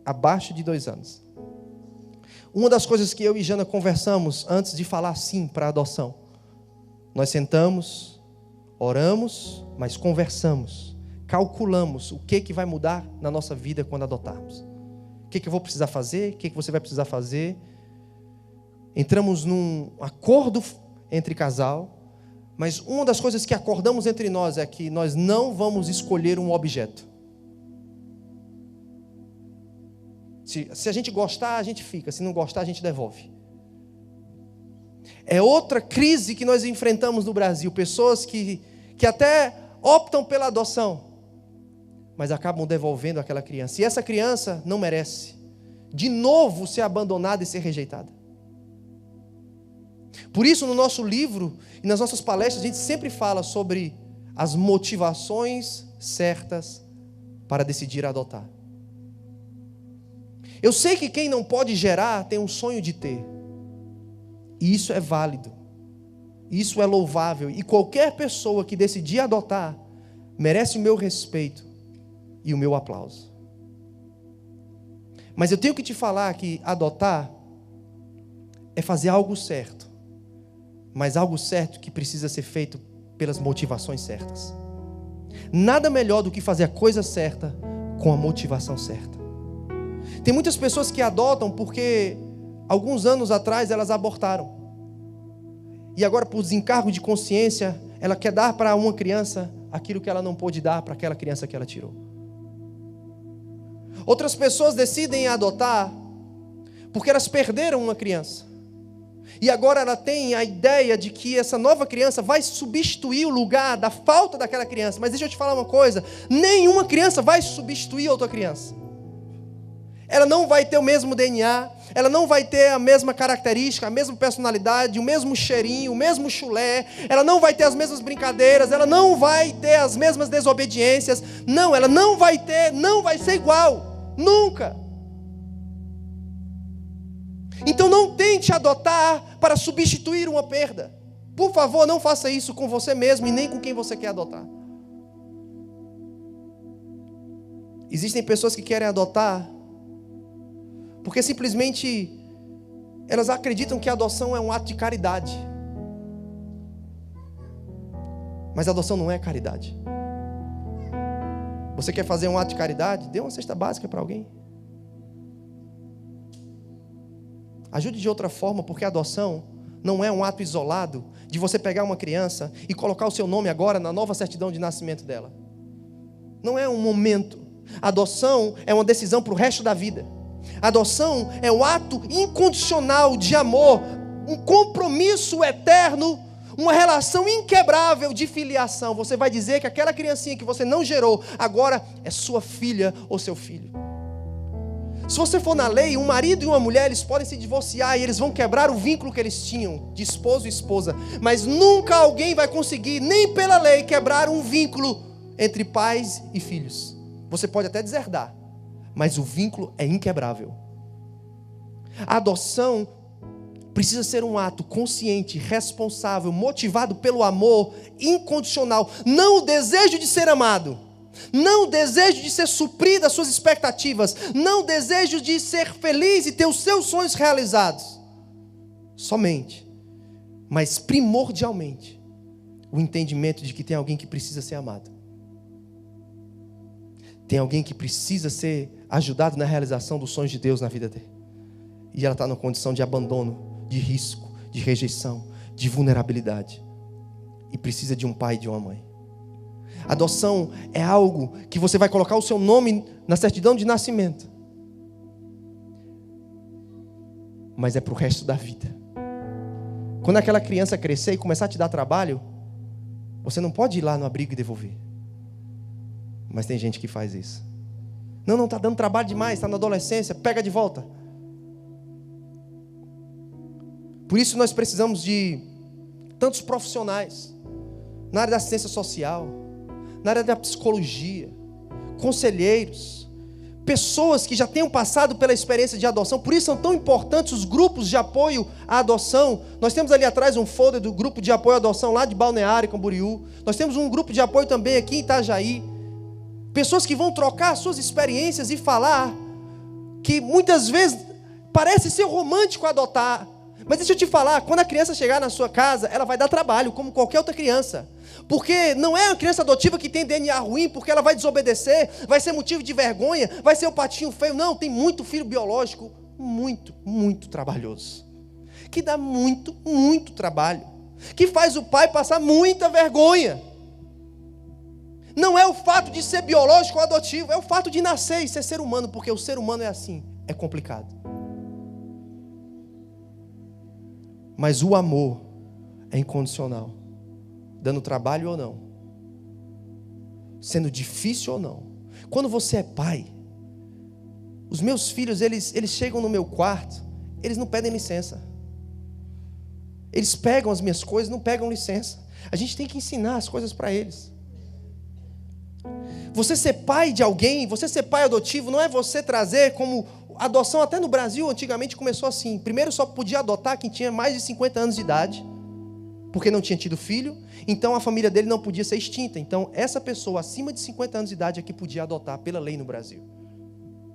abaixo de 2 anos. Uma das coisas que eu e Jana conversamos antes de falar sim para a adoção, nós sentamos, oramos, mas conversamos. calculamos o que vai mudar na nossa vida quando adotarmos. O que eu vou precisar fazer, o que você vai precisar fazer. Entramos num acordo entre casal, mas uma das coisas que acordamos entre nós é que nós não vamos escolher um objeto. Se a gente gostar, a gente fica. Se não gostar, a gente devolve. É outra crise que nós enfrentamos no Brasil. Pessoas que até optam pela adoção, mas acabam devolvendo aquela criança. E essa criança não merece, de novo, ser abandonada e ser rejeitada. Por isso, no nosso livro e nas nossas palestras, a gente sempre fala sobre as motivações certas para decidir adotar. Eu sei que quem não pode gerar tem um sonho de ter. E isso é válido. Isso é louvável. E qualquer pessoa que decidir adotar merece o meu respeito e o meu aplauso. Mas eu tenho que te falar que adotar é fazer algo certo. Mas algo certo que precisa ser feito pelas motivações certas. Nada melhor do que fazer a coisa certa com a motivação certa. Tem muitas pessoas que adotam porque alguns anos atrás elas abortaram. E agora, por desencargo de consciência, ela quer dar para uma criança aquilo que ela não pôde dar para aquela criança que ela tirou. Outras pessoas decidem adotar porque elas perderam uma criança. E agora ela tem a ideia de que essa nova criança vai substituir o lugar da falta daquela criança. Mas deixa eu te falar uma coisa: nenhuma criança vai substituir outra criança. Ela não vai ter o mesmo DNA, ela não vai ter a mesma característica, a mesma personalidade, o mesmo cheirinho, o mesmo chulé, ela não vai ter as mesmas brincadeiras, ela não vai ter as mesmas desobediências. Não, ela não vai ter, não vai ser igual, nunca. Então não tente adotar para substituir uma perda. Por favor, não faça isso com você mesmo e nem com quem você quer adotar. Existem pessoas que querem adotar porque simplesmente elas acreditam que a adoção é um ato de caridade. Mas a adoção não é caridade. Você quer fazer um ato de caridade? Dê uma cesta básica para alguém. Ajude de outra forma, porque a adoção não é um ato isolado de você pegar uma criança e colocar o seu nome agora na nova certidão de nascimento dela. Não é um momento. A adoção é uma decisão para o resto da vida. A adoção é um ato incondicional de amor, um compromisso eterno, uma relação inquebrável de filiação. Você vai dizer que aquela criancinha que você não gerou, agora é sua filha ou seu filho. Se você for na lei, um marido e uma mulher, eles podem se divorciar e eles vão quebrar o vínculo que eles tinham de esposo e esposa. Mas nunca alguém vai conseguir, nem pela lei, quebrar um vínculo entre pais e filhos. Você pode até deserdar, mas o vínculo é inquebrável. A adoção precisa ser um ato consciente, responsável, motivado pelo amor incondicional. Não o desejo de ser amado, não o desejo de ser suprido as suas expectativas, não o desejo de ser feliz e ter os seus sonhos realizados. Somente, mas primordialmente, o entendimento de que tem alguém que precisa ser amado. Tem alguém que precisa ser ajudado na realização dos sonhos de Deus na vida dele. E ela está numa condição de abandono, de risco, de rejeição, de vulnerabilidade. E precisa de um pai e de uma mãe. Adoção é algo que você vai colocar o seu nome na certidão de nascimento. Mas é para o resto da vida. Quando aquela criança crescer e começar a te dar trabalho, você não pode ir lá no abrigo e devolver. Mas tem gente que faz isso. Não, está dando trabalho demais, está na adolescência, pega de volta. Por isso nós precisamos de tantos profissionais na área da assistência social, na área da psicologia, conselheiros, pessoas que já tenham passado pela experiência de adoção. Por isso são tão importantes os grupos de apoio à adoção. Nós temos ali atrás um folder do grupo de apoio à adoção lá de Balneário, Camboriú. Nós temos um grupo de apoio também aqui em Itajaí. Pessoas que vão trocar suas experiências e falar que muitas vezes parece ser romântico adotar, Mas deixa eu te falar, quando a criança chegar na sua casa, ela vai dar trabalho, como qualquer outra criança. Porque não é uma criança adotiva que tem DNA ruim, porque ela vai desobedecer, vai ser motivo de vergonha, vai ser o patinho feio. Não, tem muito filho biológico, muito trabalhoso. Que dá muito trabalho. Que faz o pai passar muita vergonha. Não é o fato de ser biológico ou adotivo, é o fato de nascer e ser ser humano, porque o ser humano é assim, é complicado. Mas o amor é incondicional, dando trabalho ou não, sendo difícil ou não. Quando você é pai, os meus filhos, eles chegam no meu quarto, eles não pedem licença. Eles pegam as minhas coisas, não pegam licença. A gente tem que ensinar as coisas para eles. Você ser pai de alguém, você ser pai adotivo, não é você trazer como... Adoção até no Brasil antigamente começou assim. Primeiro só podia adotar quem tinha mais de 50 anos de idade, porque não tinha tido filho. Então a família dele não podia ser extinta. Então essa pessoa acima de 50 anos de idade é que podia adotar pela lei no Brasil,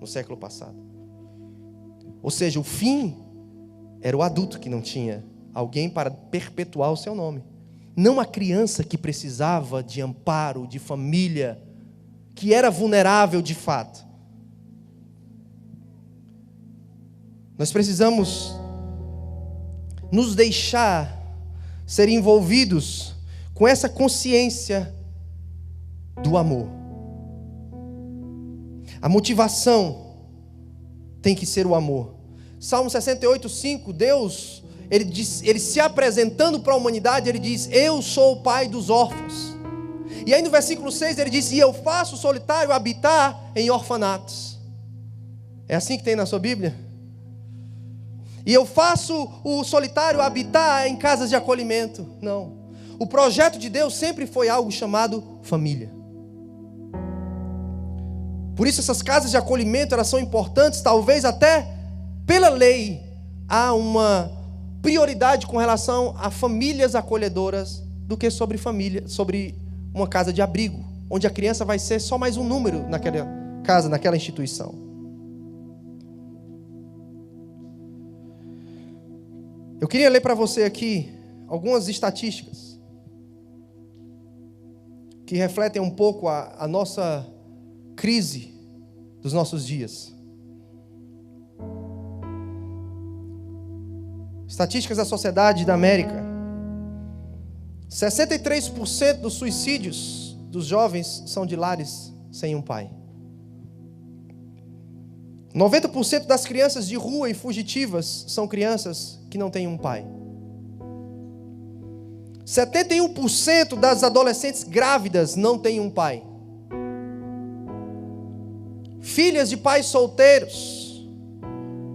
no século passado. Ou seja, o fim era o adulto que não tinha alguém para perpetuar o seu nome. Não a criança que precisava de amparo, de família, que era vulnerável de fato. Nós precisamos nos deixar ser envolvidos com essa consciência do amor. A motivação tem que ser o amor. Salmo 68:5, Deus, ele se apresentando para a humanidade, ele diz: eu sou o pai dos órfãos. E aí no versículo 6 ele diz: e eu faço o solitário habitar em orfanatos. É assim que tem na sua Bíblia? E eu faço o solitário habitar em casas de acolhimento. Não. O projeto de Deus sempre foi algo chamado família. Por isso essas casas de acolhimento, elas são importantes. Talvez até pela lei há uma prioridade com relação a famílias acolhedoras do que sobre uma casa de abrigo, onde a criança vai ser só mais um número naquela casa, naquela instituição. Eu queria ler para você aqui algumas estatísticas que refletem um pouco a nossa crise dos nossos dias. Estatísticas da Sociedade da América. 63% dos suicídios dos jovens são de lares sem um pai. 90% das crianças de rua e fugitivas são crianças que não têm um pai. 71% das adolescentes grávidas não têm um pai. Filhas de pais solteiros,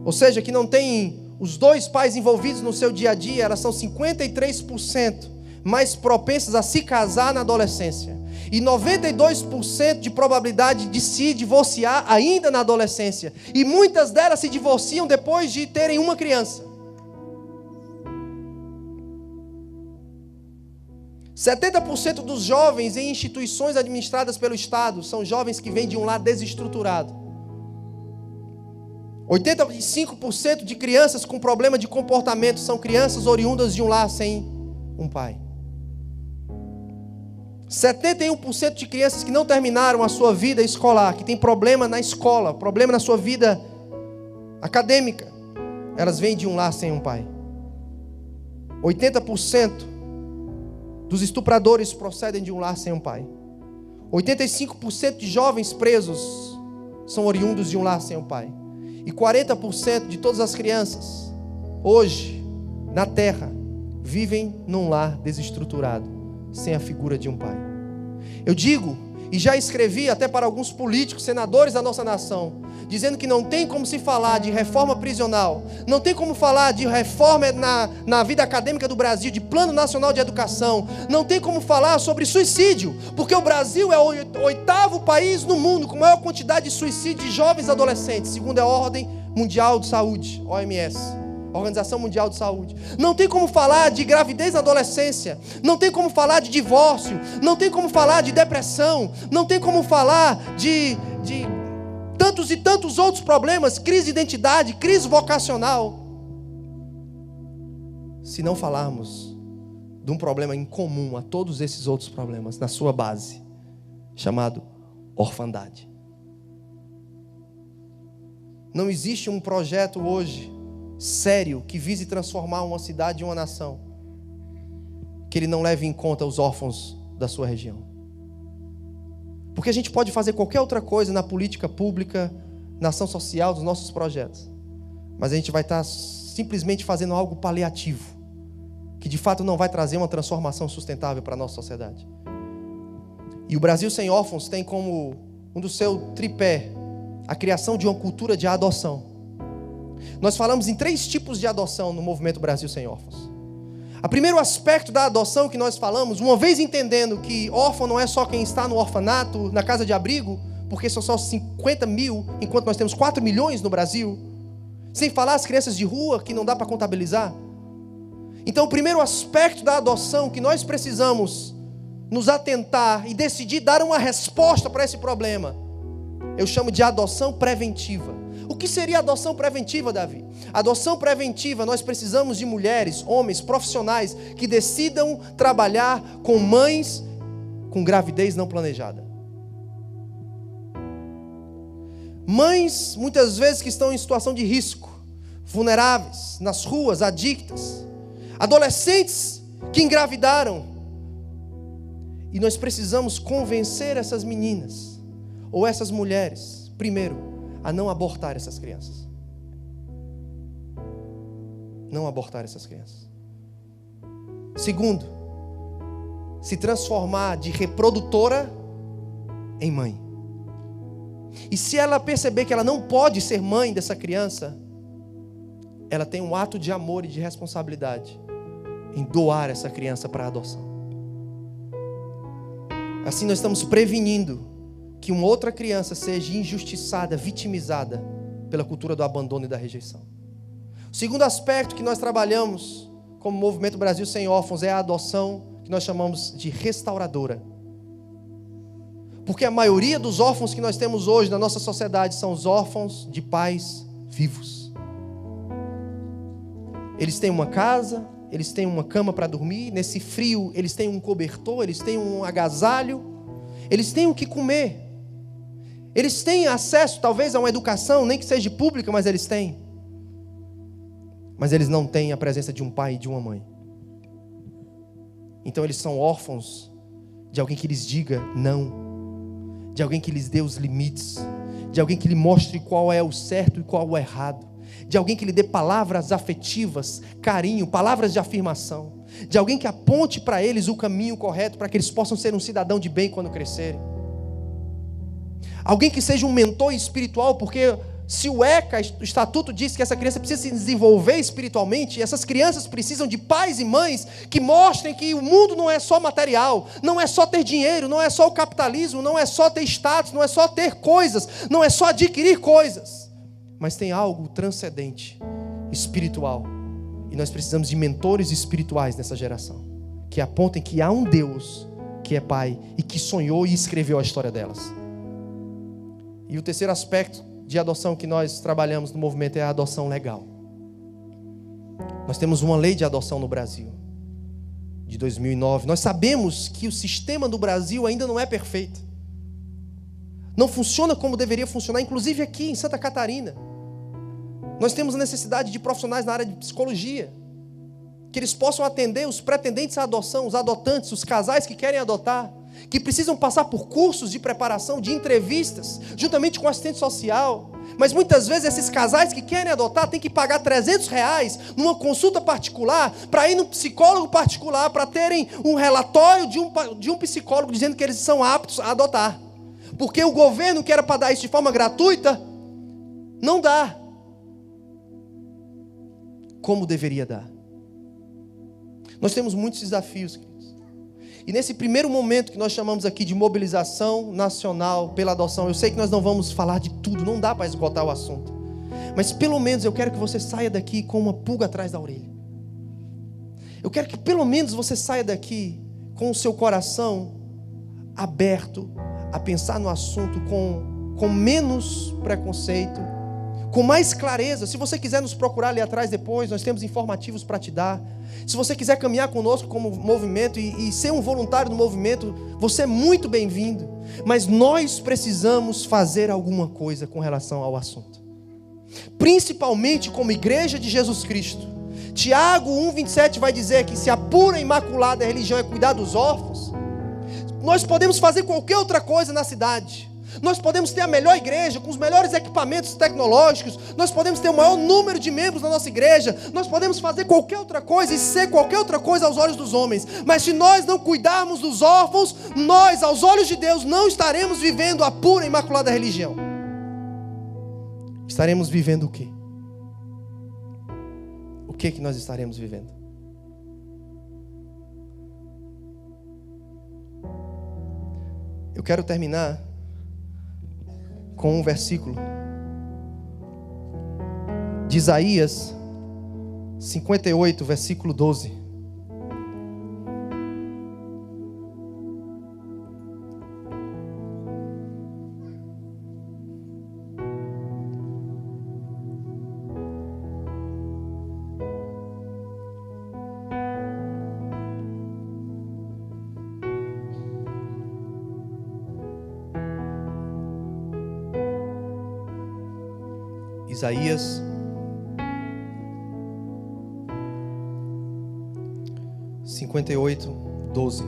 ou seja, que não têm os dois pais envolvidos no seu dia a dia, elas são 53% mais propensas a se casar na adolescência. E 92% de probabilidade de se divorciar ainda na adolescência. E muitas delas se divorciam depois de terem uma criança. 70% dos jovens em instituições administradas pelo Estado são jovens que vêm de um lar desestruturado. 85% de crianças com problema de comportamento são crianças oriundas de um lar sem um pai. 71% de crianças que não terminaram a sua vida escolar, que tem problema na escola, problema na sua vida acadêmica, elas vêm de um lar sem um pai. 80% dos estupradores procedem de um lar sem um pai. 85% de jovens presos são oriundos de um lar sem um pai. E 40% de todas as crianças, hoje, na terra, vivem num lar desestruturado, sem a figura de um pai. Eu digo, e já escrevi até para alguns políticos, senadores da nossa nação, dizendo que não tem como se falar de reforma prisional, não tem como falar de reforma na vida acadêmica do Brasil, de Plano Nacional de Educação, não tem como falar sobre suicídio, porque o Brasil é o 8º país no mundo com maior quantidade de suicídio de jovens adolescentes, segundo a Ordem Mundial de Saúde, OMS, Organização Mundial de Saúde. Não tem como falar de gravidez na adolescência, não tem como falar de divórcio, não tem como falar de depressão, não tem como falar de tantos e tantos outros problemas, crise de identidade, crise vocacional. se não falarmos de um problema em comum a todos esses outros problemas, na sua base, chamado orfandade. Não existe um projeto hoje sério que vise transformar uma cidade e uma nação que ele não leve em conta os órfãos da sua região. Porque a gente pode fazer qualquer outra coisa na política pública, na ação social dos nossos projetos, mas a gente vai estar simplesmente fazendo algo paliativo, que de fato não vai trazer uma transformação sustentável para a nossa sociedade. E o Brasil Sem Órfãos tem como um do seu tripé a criação de uma cultura de adoção. Nós falamos em 3 tipos de adoção no movimento Brasil Sem Órfãos. O primeiro aspecto da adoção que nós falamos, uma vez entendendo que órfão não é só quem está no orfanato, na casa de abrigo, porque são só 50 mil, enquanto nós temos 4 milhões no Brasil, sem falar as crianças de rua, que não dá para contabilizar. Então o primeiro aspecto da adoção que nós precisamos nos atentar e decidir dar uma resposta para esse problema, eu chamo de adoção preventiva. O que seria adoção preventiva, Davi? Adoção preventiva, nós precisamos de mulheres, homens, profissionais que decidam trabalhar com mães com gravidez não planejada. Mães, muitas vezes, que estão em situação de risco, vulneráveis, nas ruas, adictas. Adolescentes que engravidaram. E nós precisamos convencer essas meninas, ou essas mulheres, primeiro, a não abortar essas crianças. Não abortar essas crianças. Segundo, se transformar de reprodutora em mãe. E se ela perceber que ela não pode ser mãe dessa criança, ela tem um ato de amor e de responsabilidade em doar essa criança para a adoção. Assim nós estamos prevenindo que uma outra criança seja injustiçada, vitimizada pela cultura do abandono e da rejeição. O segundo aspecto que nós trabalhamos como Movimento Brasil Sem Órfãos é a adoção que nós chamamos de restauradora. Porque a maioria dos órfãos que nós temos hoje na nossa sociedade são os órfãos de pais vivos. Eles têm uma casa, eles têm uma cama para dormir, nesse frio eles têm um cobertor, eles têm um agasalho, eles têm o que comer. Eles têm acesso talvez a uma educação, nem que seja pública, mas eles têm. Mas eles não têm a presença de um pai e de uma mãe. Então eles são órfãos de alguém que lhes diga não, de alguém que lhes dê os limites, de alguém que lhe mostre qual é o certo e qual é o errado, de alguém que lhe dê palavras afetivas, carinho, palavras de afirmação, de alguém que aponte para eles o caminho correto para que eles possam ser um cidadão de bem quando crescerem. Alguém que seja um mentor espiritual, porque se o ECA, o estatuto, diz que essa criança precisa se desenvolver espiritualmente, essas crianças precisam de pais e mães que mostrem que o mundo não é só material, não é só ter dinheiro, não é só o capitalismo, não é só ter status, não é só ter coisas, não é só adquirir coisas, mas tem algo transcendente, espiritual. E nós precisamos de mentores espirituais nessa geração, que apontem que há um Deus que é Pai e que sonhou e escreveu a história delas. E o terceiro aspecto de adoção que nós trabalhamos no movimento é a adoção legal. Nós temos uma lei de adoção no Brasil, de 2009. Nós sabemos que o sistema do Brasil ainda não é perfeito. Não funciona como deveria funcionar, inclusive aqui em Santa Catarina. Nós temos a necessidade de profissionais na área de psicologia, que eles possam atender os pretendentes à adoção, os adotantes, os casais que querem adotar, que precisam passar por cursos de preparação, de entrevistas, juntamente com assistente social. Mas muitas vezes esses casais que querem adotar têm que pagar R$300 numa consulta particular, para ir no psicólogo particular, para terem um relatório de um psicólogo dizendo que eles são aptos a adotar. Porque o governo, que era para dar isso de forma gratuita, não dá como deveria dar. Nós temos muitos desafios, queridos. E nesse primeiro momento que nós chamamos aqui de mobilização nacional pela adoção, eu sei que nós não vamos falar de tudo, não dá para esgotar o assunto, mas pelo menos eu quero que você saia daqui com uma pulga atrás da orelha. Eu quero que pelo menos você saia daqui com o seu coração aberto a pensar no assunto com menos preconceito, com mais clareza. Se você quiser nos procurar ali atrás depois, nós temos informativos para te dar. Se você quiser caminhar conosco como movimento e ser um voluntário do movimento, você é muito bem-vindo. Mas nós precisamos fazer alguma coisa com relação ao assunto, principalmente como igreja de Jesus Cristo. Tiago 1,27 vai dizer que se a pura e imaculada religião é cuidar dos órfãos, nós podemos fazer qualquer outra coisa na cidade. Nós podemos ter a melhor igreja, com os melhores equipamentos tecnológicos. Nós podemos ter o maior número de membros na nossa igreja. Nós podemos fazer qualquer outra coisa e ser qualquer outra coisa aos olhos dos homens. Mas se nós não cuidarmos dos órfãos, nós, aos olhos de Deus, não estaremos vivendo a pura e imaculada religião. Estaremos vivendo o quê? O que nós estaremos vivendo? Eu quero terminar com um versículo de Isaías 58, versículo 12. Isaías 58, 12.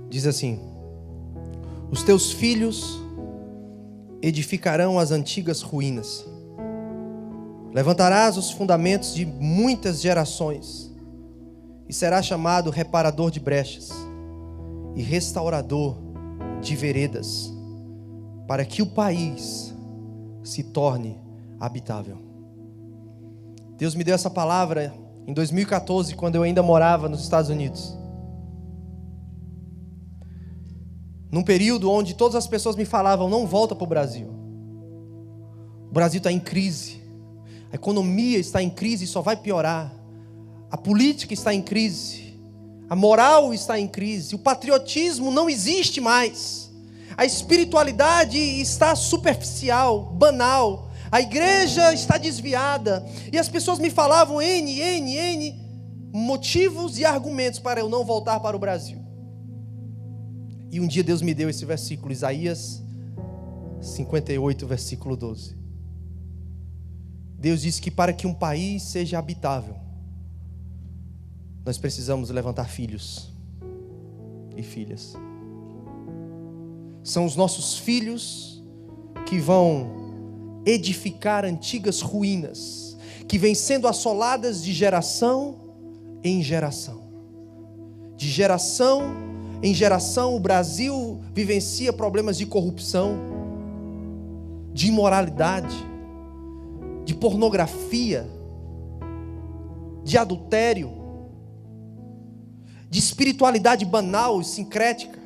Diz assim: os teus filhos edificarão as antigas ruínas, levantarás os fundamentos de muitas gerações, e será chamado reparador de brechas e restaurador de veredas, para que o país se torne habitável. Deus me deu essa palavra em 2014, quando eu ainda morava nos Estados Unidos. Num período onde todas as pessoas me falavam: não volta para o Brasil. O Brasil está em crise. A economia está em crise e só vai piorar. A política está em crise, a moral está em crise, o patriotismo não existe mais, a espiritualidade está superficial, banal, a igreja está desviada, e as pessoas me falavam N motivos e argumentos para eu não voltar para o Brasil. E um dia Deus me deu esse versículo, Isaías 58, versículo 12. Deus disse que para que um país seja habitável, nós precisamos levantar filhos e filhas. São os nossos filhos que vão edificar antigas ruínas, que vêm sendo assoladas de geração em geração. De geração em geração, o Brasil vivencia problemas de corrupção, de imoralidade, de pornografia, de adultério, de espiritualidade banal e sincrética.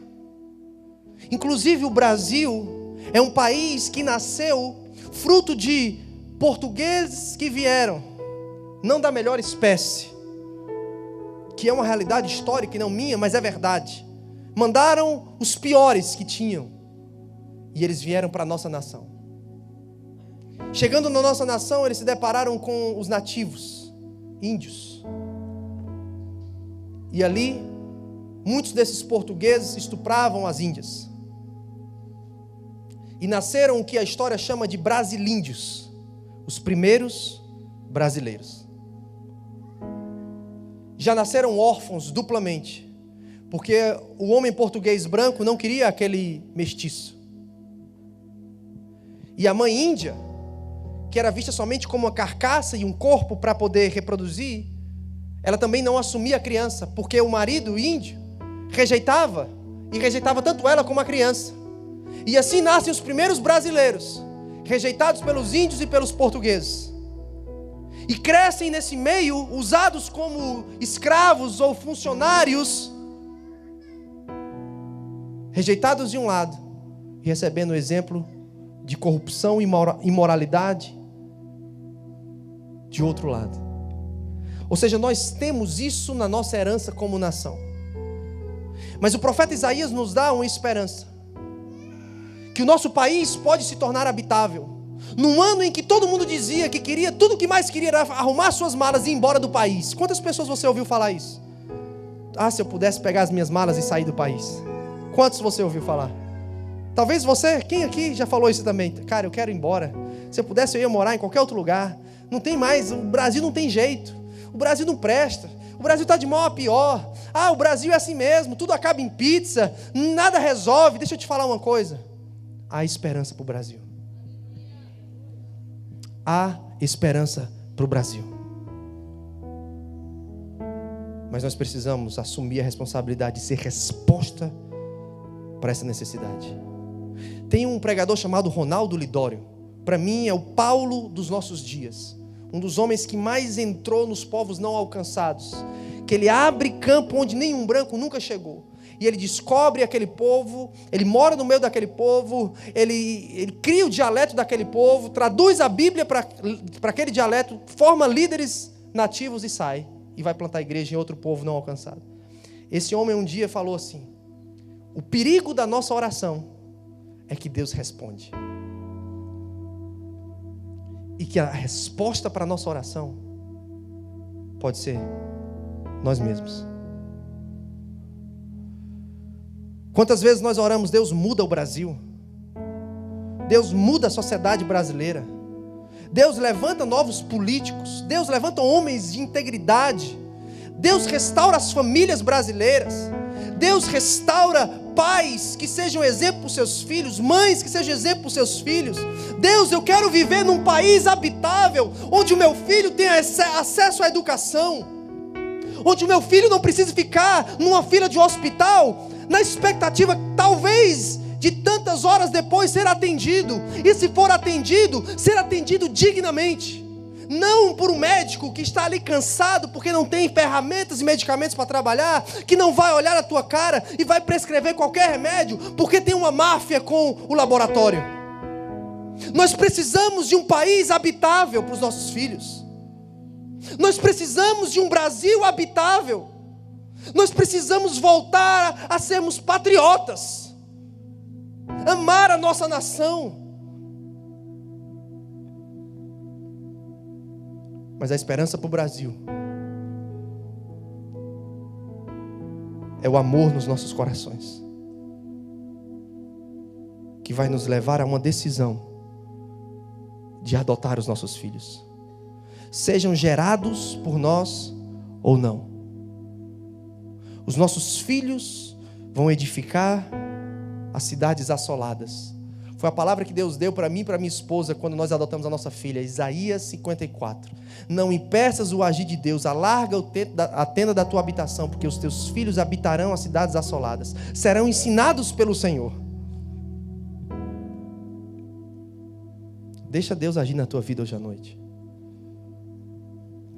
Inclusive o Brasil é um país que nasceu fruto de portugueses que vieram, não da melhor espécie, que é uma realidade histórica e não minha, mas é verdade. Mandaram os piores que tinham e eles vieram para a nossa nação. Chegando na nossa nação, eles se depararam com os nativos, índios. E ali, muitos desses portugueses estupravam as índias. E nasceram o que a história chama de brasilíndios, os primeiros brasileiros. Já nasceram órfãos duplamente, porque o homem português branco não queria aquele mestiço. E a mãe índia, que era vista somente como uma carcaça e um corpo para poder reproduzir, ela também não assumia a criança, porque o marido índio rejeitava, e rejeitava tanto ela como a criança. E assim nascem os primeiros brasileiros, rejeitados pelos índios e pelos portugueses. E crescem nesse meio, usados como escravos ou funcionários, rejeitados de um lado, e recebendo o exemplo de corrupção e imoralidade de outro lado. Ou seja, nós temos isso na nossa herança como nação. Mas o profeta Isaías nos dá uma esperança, que o nosso país pode se tornar habitável. Num ano em que todo mundo dizia que queria, tudo que mais queria era arrumar suas malas e ir embora do país. Quantas pessoas você ouviu falar isso? Se eu pudesse pegar as minhas malas e sair do país. Quantos você ouviu falar? Talvez você, quem aqui já falou isso também? Cara, eu quero ir embora. Se eu pudesse, eu ia morar em qualquer outro lugar. Não tem mais, o Brasil não tem jeito. O Brasil não presta. O Brasil está de mal a pior. O Brasil é assim mesmo, tudo acaba em pizza, nada resolve. Deixa eu te falar uma coisa. Há esperança para o Brasil. Há esperança para o Brasil. Mas nós precisamos assumir a responsabilidade de ser resposta para essa necessidade. Tem um pregador chamado Ronaldo Lidório. Para mim é o Paulo dos nossos dias. Um dos homens que mais entrou nos povos não alcançados. Que ele abre campo onde nenhum branco nunca chegou. E ele descobre aquele povo, ele mora no meio daquele povo, ele cria o dialeto daquele povo, traduz a Bíblia para aquele dialeto, forma líderes nativos e sai. E vai plantar igreja em outro povo não alcançado. Esse homem um dia falou assim: o perigo da nossa oração é que Deus responde. E que a resposta para a nossa oração pode ser nós mesmos. Quantas vezes nós oramos, Deus muda o Brasil, Deus muda a sociedade brasileira, Deus levanta novos políticos, Deus levanta homens de integridade, Deus restaura as famílias brasileiras, Deus restaura pais que sejam exemplo para os seus filhos, mães que sejam exemplo para os seus filhos. Deus, eu quero viver num país habitável, onde o meu filho tenha acesso à educação, onde o meu filho não precise ficar numa fila de hospital, na expectativa, talvez, de tantas horas depois ser atendido, e se for atendido, ser atendido dignamente, não por um médico que está ali cansado, porque não tem ferramentas e medicamentos para trabalhar, que não vai olhar a tua cara e vai prescrever qualquer remédio, porque tem uma máfia com o laboratório. Nós precisamos de um país habitável para os nossos filhos, nós precisamos de um Brasil habitável, nós precisamos voltar a sermos patriotas, amar a nossa nação. Mas a esperança para o Brasil é o amor nos nossos corações, que vai nos levar a uma decisão de adotar os nossos filhos, sejam gerados por nós ou não. Os nossos filhos vão edificar as cidades assoladas. Foi a palavra que Deus deu para mim e para minha esposa quando nós adotamos a nossa filha. Isaías 54. Não impeças o agir de Deus, alarga a tenda da tua habitação, porque os teus filhos habitarão as cidades assoladas, serão ensinados pelo Senhor. Deixa Deus agir na tua vida hoje à noite.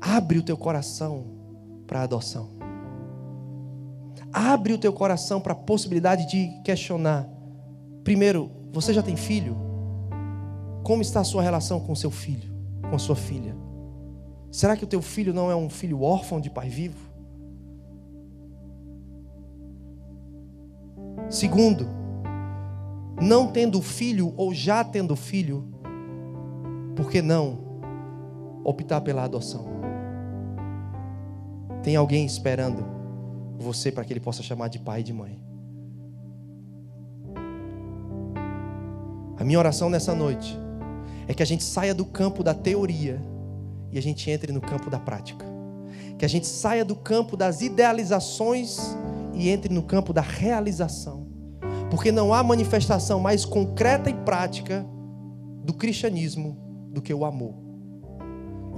Abre o teu coração para a adoção. Abre o teu coração para a possibilidade de questionar. Primeiro, você já tem filho? Como está a sua relação com o seu filho, com a sua filha? Será que o teu filho não é um filho órfão de pai vivo? Segundo, não tendo filho ou já tendo filho, por que não optar pela adoção? Tem alguém esperando você para que ele possa chamar de pai e de mãe. A minha oração nessa noite é que a gente saia do campo da teoria e a gente entre no campo da prática. Que a gente saia do campo das idealizações e entre no campo da realização. Porque não há manifestação mais concreta e prática do cristianismo do que o amor.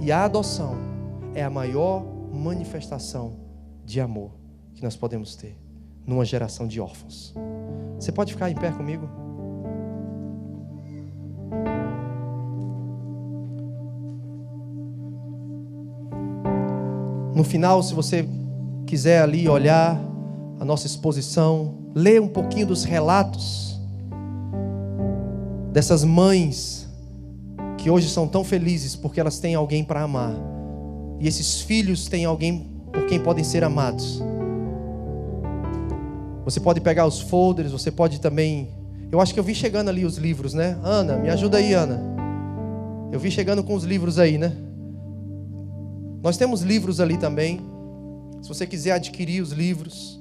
E a adoção é a maior manifestação de amor que nós podemos ter numa geração de órfãos. Você pode ficar em pé comigo? No final, se você quiser ali olhar a nossa exposição, ler um pouquinho dos relatos dessas mães que hoje são tão felizes porque elas têm alguém para amar, e esses filhos têm alguém por quem podem ser amados. Você pode pegar os folders, você pode também... Eu acho que eu vi chegando ali os livros, né? Ana, me ajuda aí, Ana. Eu vi chegando com os livros aí, né? Nós temos livros ali também. Se você quiser adquirir os livros,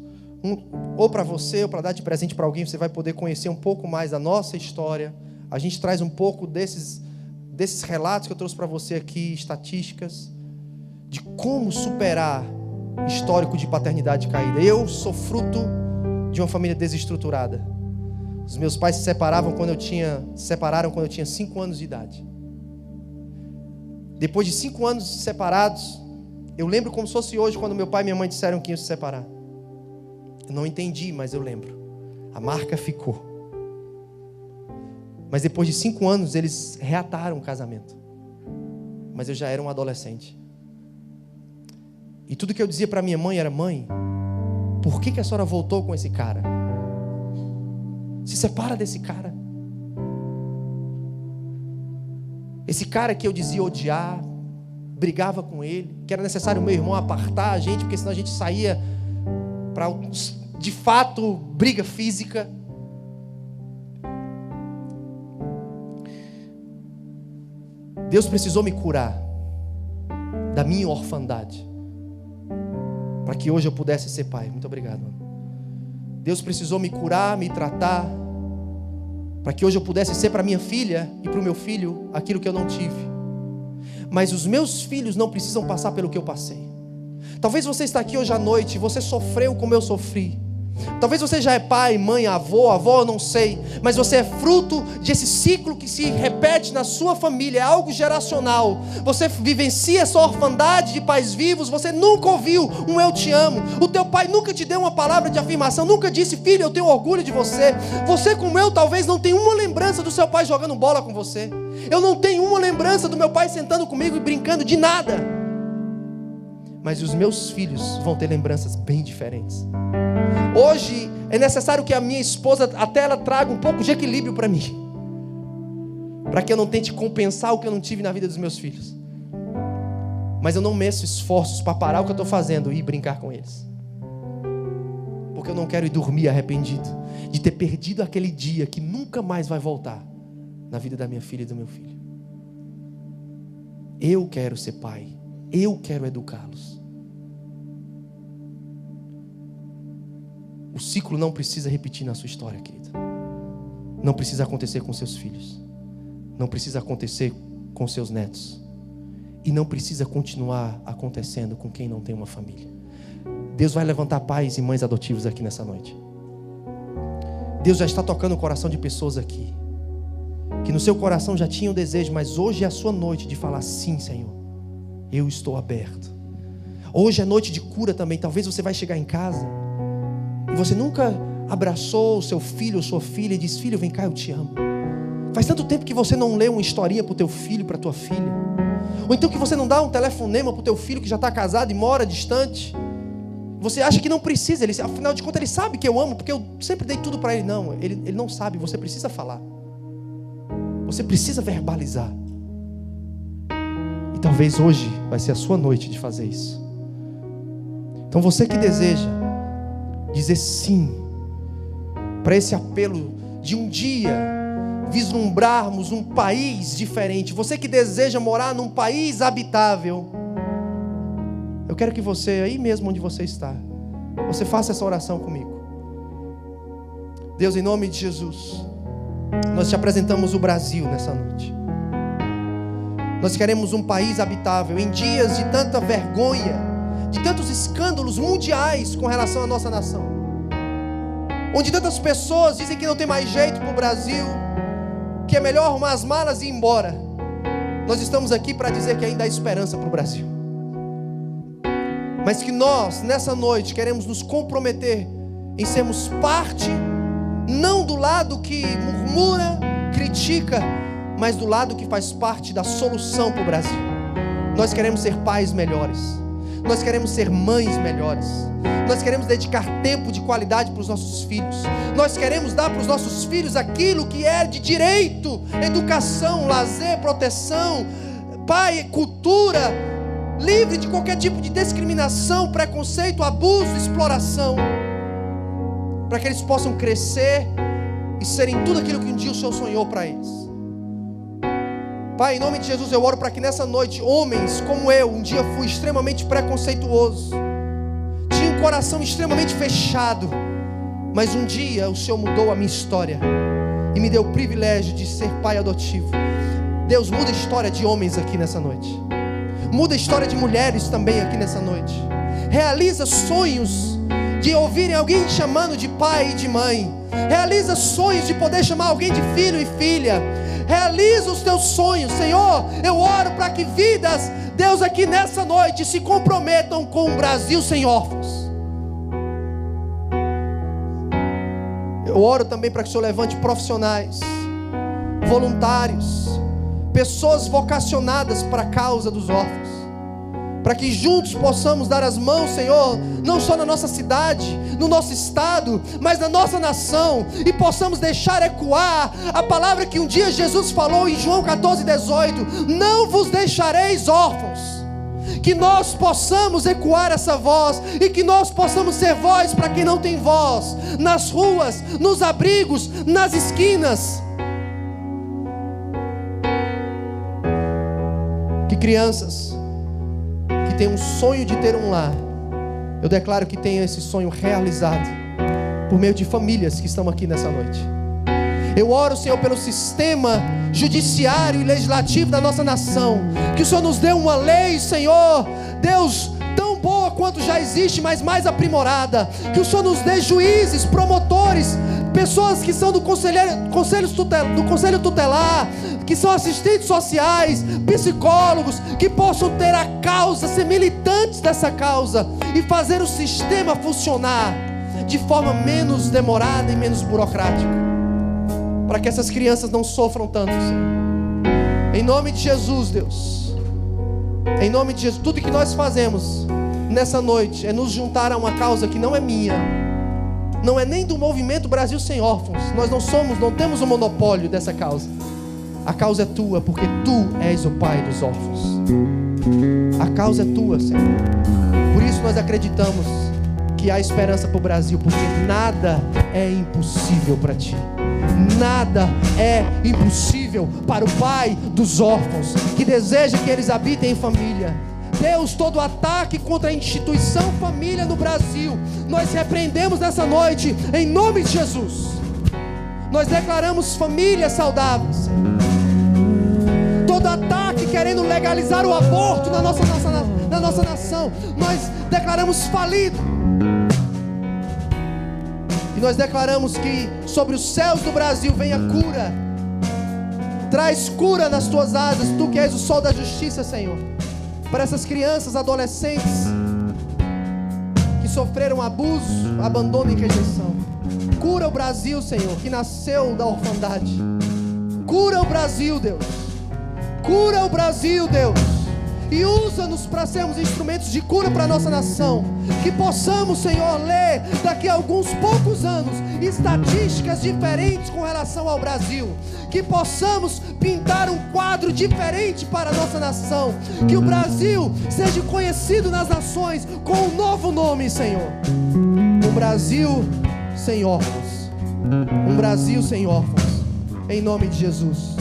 ou para você, ou para dar de presente para alguém, você vai poder conhecer um pouco mais da nossa história. A gente traz um pouco desses relatos que eu trouxe para você aqui, estatísticas, de como superar histórico de paternidade caída. Eu sou fruto de uma família desestruturada. Os meus pais se separaram quando eu tinha 5 anos de idade. Depois de 5 anos separados, eu lembro como se fosse hoje, quando meu pai e minha mãe disseram que iam se separar. Eu não entendi, mas eu lembro. A marca ficou. Mas depois de 5 anos, eles reataram o casamento. Mas eu já era um adolescente. E tudo que eu dizia para minha mãe era: mãe, por que a senhora voltou com esse cara? Se separa desse cara. Esse cara que eu dizia odiar, brigava com ele, que era necessário meu irmão apartar a gente, porque senão a gente saía para, de fato, briga física. Deus precisou me curar da minha orfandade, para que hoje eu pudesse ser pai. Muito obrigado, mano. Deus precisou me curar, me tratar, para que hoje eu pudesse ser para minha filha e para o meu filho aquilo que eu não tive. Mas os meus filhos não precisam passar pelo que eu passei. Talvez você está aqui hoje à noite e você sofreu como eu sofri. Talvez você já é pai, mãe, avó, eu não sei, mas você é fruto desse ciclo que se repete na sua família, é algo geracional. Você vivencia essa orfandade de pais vivos, você nunca ouviu um eu te amo. O teu pai nunca te deu uma palavra de afirmação, nunca disse: filho, eu tenho orgulho de você. Você, como eu, talvez não tenha uma lembrança do seu pai jogando bola com você. Eu não tenho uma lembrança do meu pai sentando comigo e brincando de nada. Mas os meus filhos vão ter lembranças bem diferentes. Hoje é necessário que a minha esposa, até ela traga um pouco de equilíbrio para mim, para que eu não tente compensar o que eu não tive na vida dos meus filhos. Mas eu não meço esforços para parar o que eu estou fazendo e ir brincar com eles, porque eu não quero ir dormir arrependido de ter perdido aquele dia que nunca mais vai voltar na vida da minha filha e do meu filho. Eu quero ser pai, eu quero educá-los. O ciclo não precisa repetir na sua história, querida. Não precisa acontecer com seus filhos. Não precisa acontecer com seus netos. E não precisa continuar acontecendo com quem não tem uma família. Deus vai levantar pais e mães adotivos aqui nessa noite. Deus já está tocando o coração de pessoas aqui, que no seu coração já tinha o desejo, mas hoje é a sua noite de falar: sim, Senhor, eu estou aberto. Hoje é noite de cura também. Talvez você vai chegar em casa e você nunca abraçou o seu filho ou sua filha e disse: filho, vem cá, eu te amo. Faz tanto tempo que você não lê uma historinha para o teu filho, para a tua filha. Ou então que você não dá um telefonema para o teu filho que já está casado e mora distante. Você acha que não precisa, afinal de contas ele sabe que eu amo, porque eu sempre dei tudo para ele. Não, ele não sabe, você precisa falar. Você precisa verbalizar. E talvez hoje vai ser a sua noite de fazer isso. Então você que deseja dizer sim para esse apelo de um dia vislumbrarmos um país diferente, você que deseja morar num país habitável, eu quero que você, aí mesmo onde você está, você faça essa oração comigo. Deus, em nome de Jesus, nós te apresentamos o Brasil nessa noite. Nós queremos um país habitável em dias de tanta vergonha, de tantos escândalos mundiais com relação à nossa nação, onde tantas pessoas dizem que não tem mais jeito para o Brasil, que é melhor arrumar as malas e ir embora. Nós estamos aqui para dizer que ainda há esperança para o Brasil, mas que nós nessa noite queremos nos comprometer em sermos parte, não do lado que murmura, critica, mas do lado que faz parte da solução para o Brasil. Nós queremos ser pais melhores, nós queremos ser mães melhores, nós queremos dedicar tempo de qualidade para os nossos filhos, nós queremos dar para os nossos filhos aquilo que é de direito: educação, lazer, proteção, pai, cultura, livre de qualquer tipo de discriminação, preconceito, abuso, exploração, para que eles possam crescer e serem tudo aquilo que um dia o Senhor sonhou para eles. Pai, em nome de Jesus eu oro para que nessa noite homens como eu, um dia fui extremamente preconceituoso, tinha um coração extremamente fechado, mas um dia o Senhor mudou a minha história e me deu o privilégio de ser pai adotivo. Deus, muda a história de homens aqui nessa noite, muda a história de mulheres também aqui nessa noite. Realiza sonhos de ouvirem alguém chamando de pai e de mãe. Realiza sonhos de poder chamar alguém de filho e filha. Realiza os teus sonhos, Senhor. Eu oro para que vidas, Deus, aqui nessa noite se comprometam com um Brasil sem órfãos. Eu oro também para que o Senhor levante profissionais, voluntários, pessoas vocacionadas para a causa dos órfãos, para que juntos possamos dar as mãos, Senhor, não só na nossa cidade, no nosso estado, mas na nossa nação, e possamos deixar ecoar a palavra que um dia Jesus falou em João 14:18: não vos deixareis órfãos. Que nós possamos ecoar essa voz, e que nós possamos ser voz para quem não tem voz, nas ruas, nos abrigos, nas esquinas. Que crianças que têm um sonho de ter um lar, eu declaro que tenham esse sonho realizado por meio de famílias que estão aqui nessa noite. Eu oro, Senhor, pelo sistema judiciário e legislativo da nossa nação, que o Senhor nos dê uma lei, Senhor, Deus, tão boa quanto já existe, mas mais aprimorada. Que o Senhor nos dê juízes, promotores, pessoas que são do conselho tutelar, que são assistentes sociais, psicólogos, que possam ter a causa, ser militantes dessa causa e fazer o sistema funcionar de forma menos demorada e menos burocrática, para que essas crianças não sofram tanto, Senhor. Em nome de Jesus, Deus, em nome de Jesus, tudo que nós fazemos nessa noite é nos juntar a uma causa que não é minha, não é nem do Movimento Brasil Sem Órfãos. Nós não temos o monopólio dessa causa. A causa é tua, porque tu és o pai dos órfãos. A causa é tua, Senhor. Por isso nós acreditamos que há esperança para o Brasil, porque nada é impossível para ti. Nada é impossível para o pai dos órfãos, que deseja que eles habitem em família. Deus, todo ataque contra a instituição família no Brasil, nós repreendemos nessa noite, em nome de Jesus. Nós declaramos famílias saudáveis. Todo ataque querendo legalizar o aborto na nossa nação, nós declaramos falido. E nós declaramos que sobre os céus do Brasil venha cura. Traz cura nas tuas asas, tu que és o sol da justiça, Senhor, para essas crianças, adolescentes que sofreram abuso, abandono e rejeição. Cura o Brasil, Senhor, que nasceu da orfandade. Cura o Brasil, Deus. Cura o Brasil, Deus. E usa-nos para sermos instrumentos de cura para a nossa nação. Que possamos, Senhor, ler daqui a alguns poucos anos estatísticas diferentes com relação ao Brasil. Que possamos pintar um quadro diferente para a nossa nação. Que o Brasil seja conhecido nas nações com um novo nome, Senhor. Um Brasil sem órfãos. Um Brasil sem órfãos. Em nome de Jesus.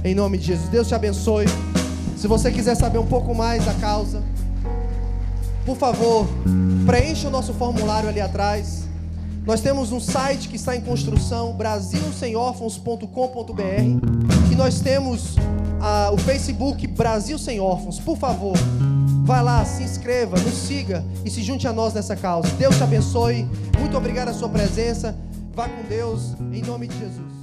Em nome de Jesus. Deus te abençoe. Se você quiser saber um pouco mais da causa, por favor, preencha o nosso formulário ali atrás. Nós temos um site que está em construção, brasilsemorfãos.com.br, e nós temos o Facebook Brasil Sem Órfãos. Por favor, vai lá, se inscreva, nos siga e se junte a nós nessa causa. Deus te abençoe. Muito obrigado a sua presença. Vá com Deus, em nome de Jesus.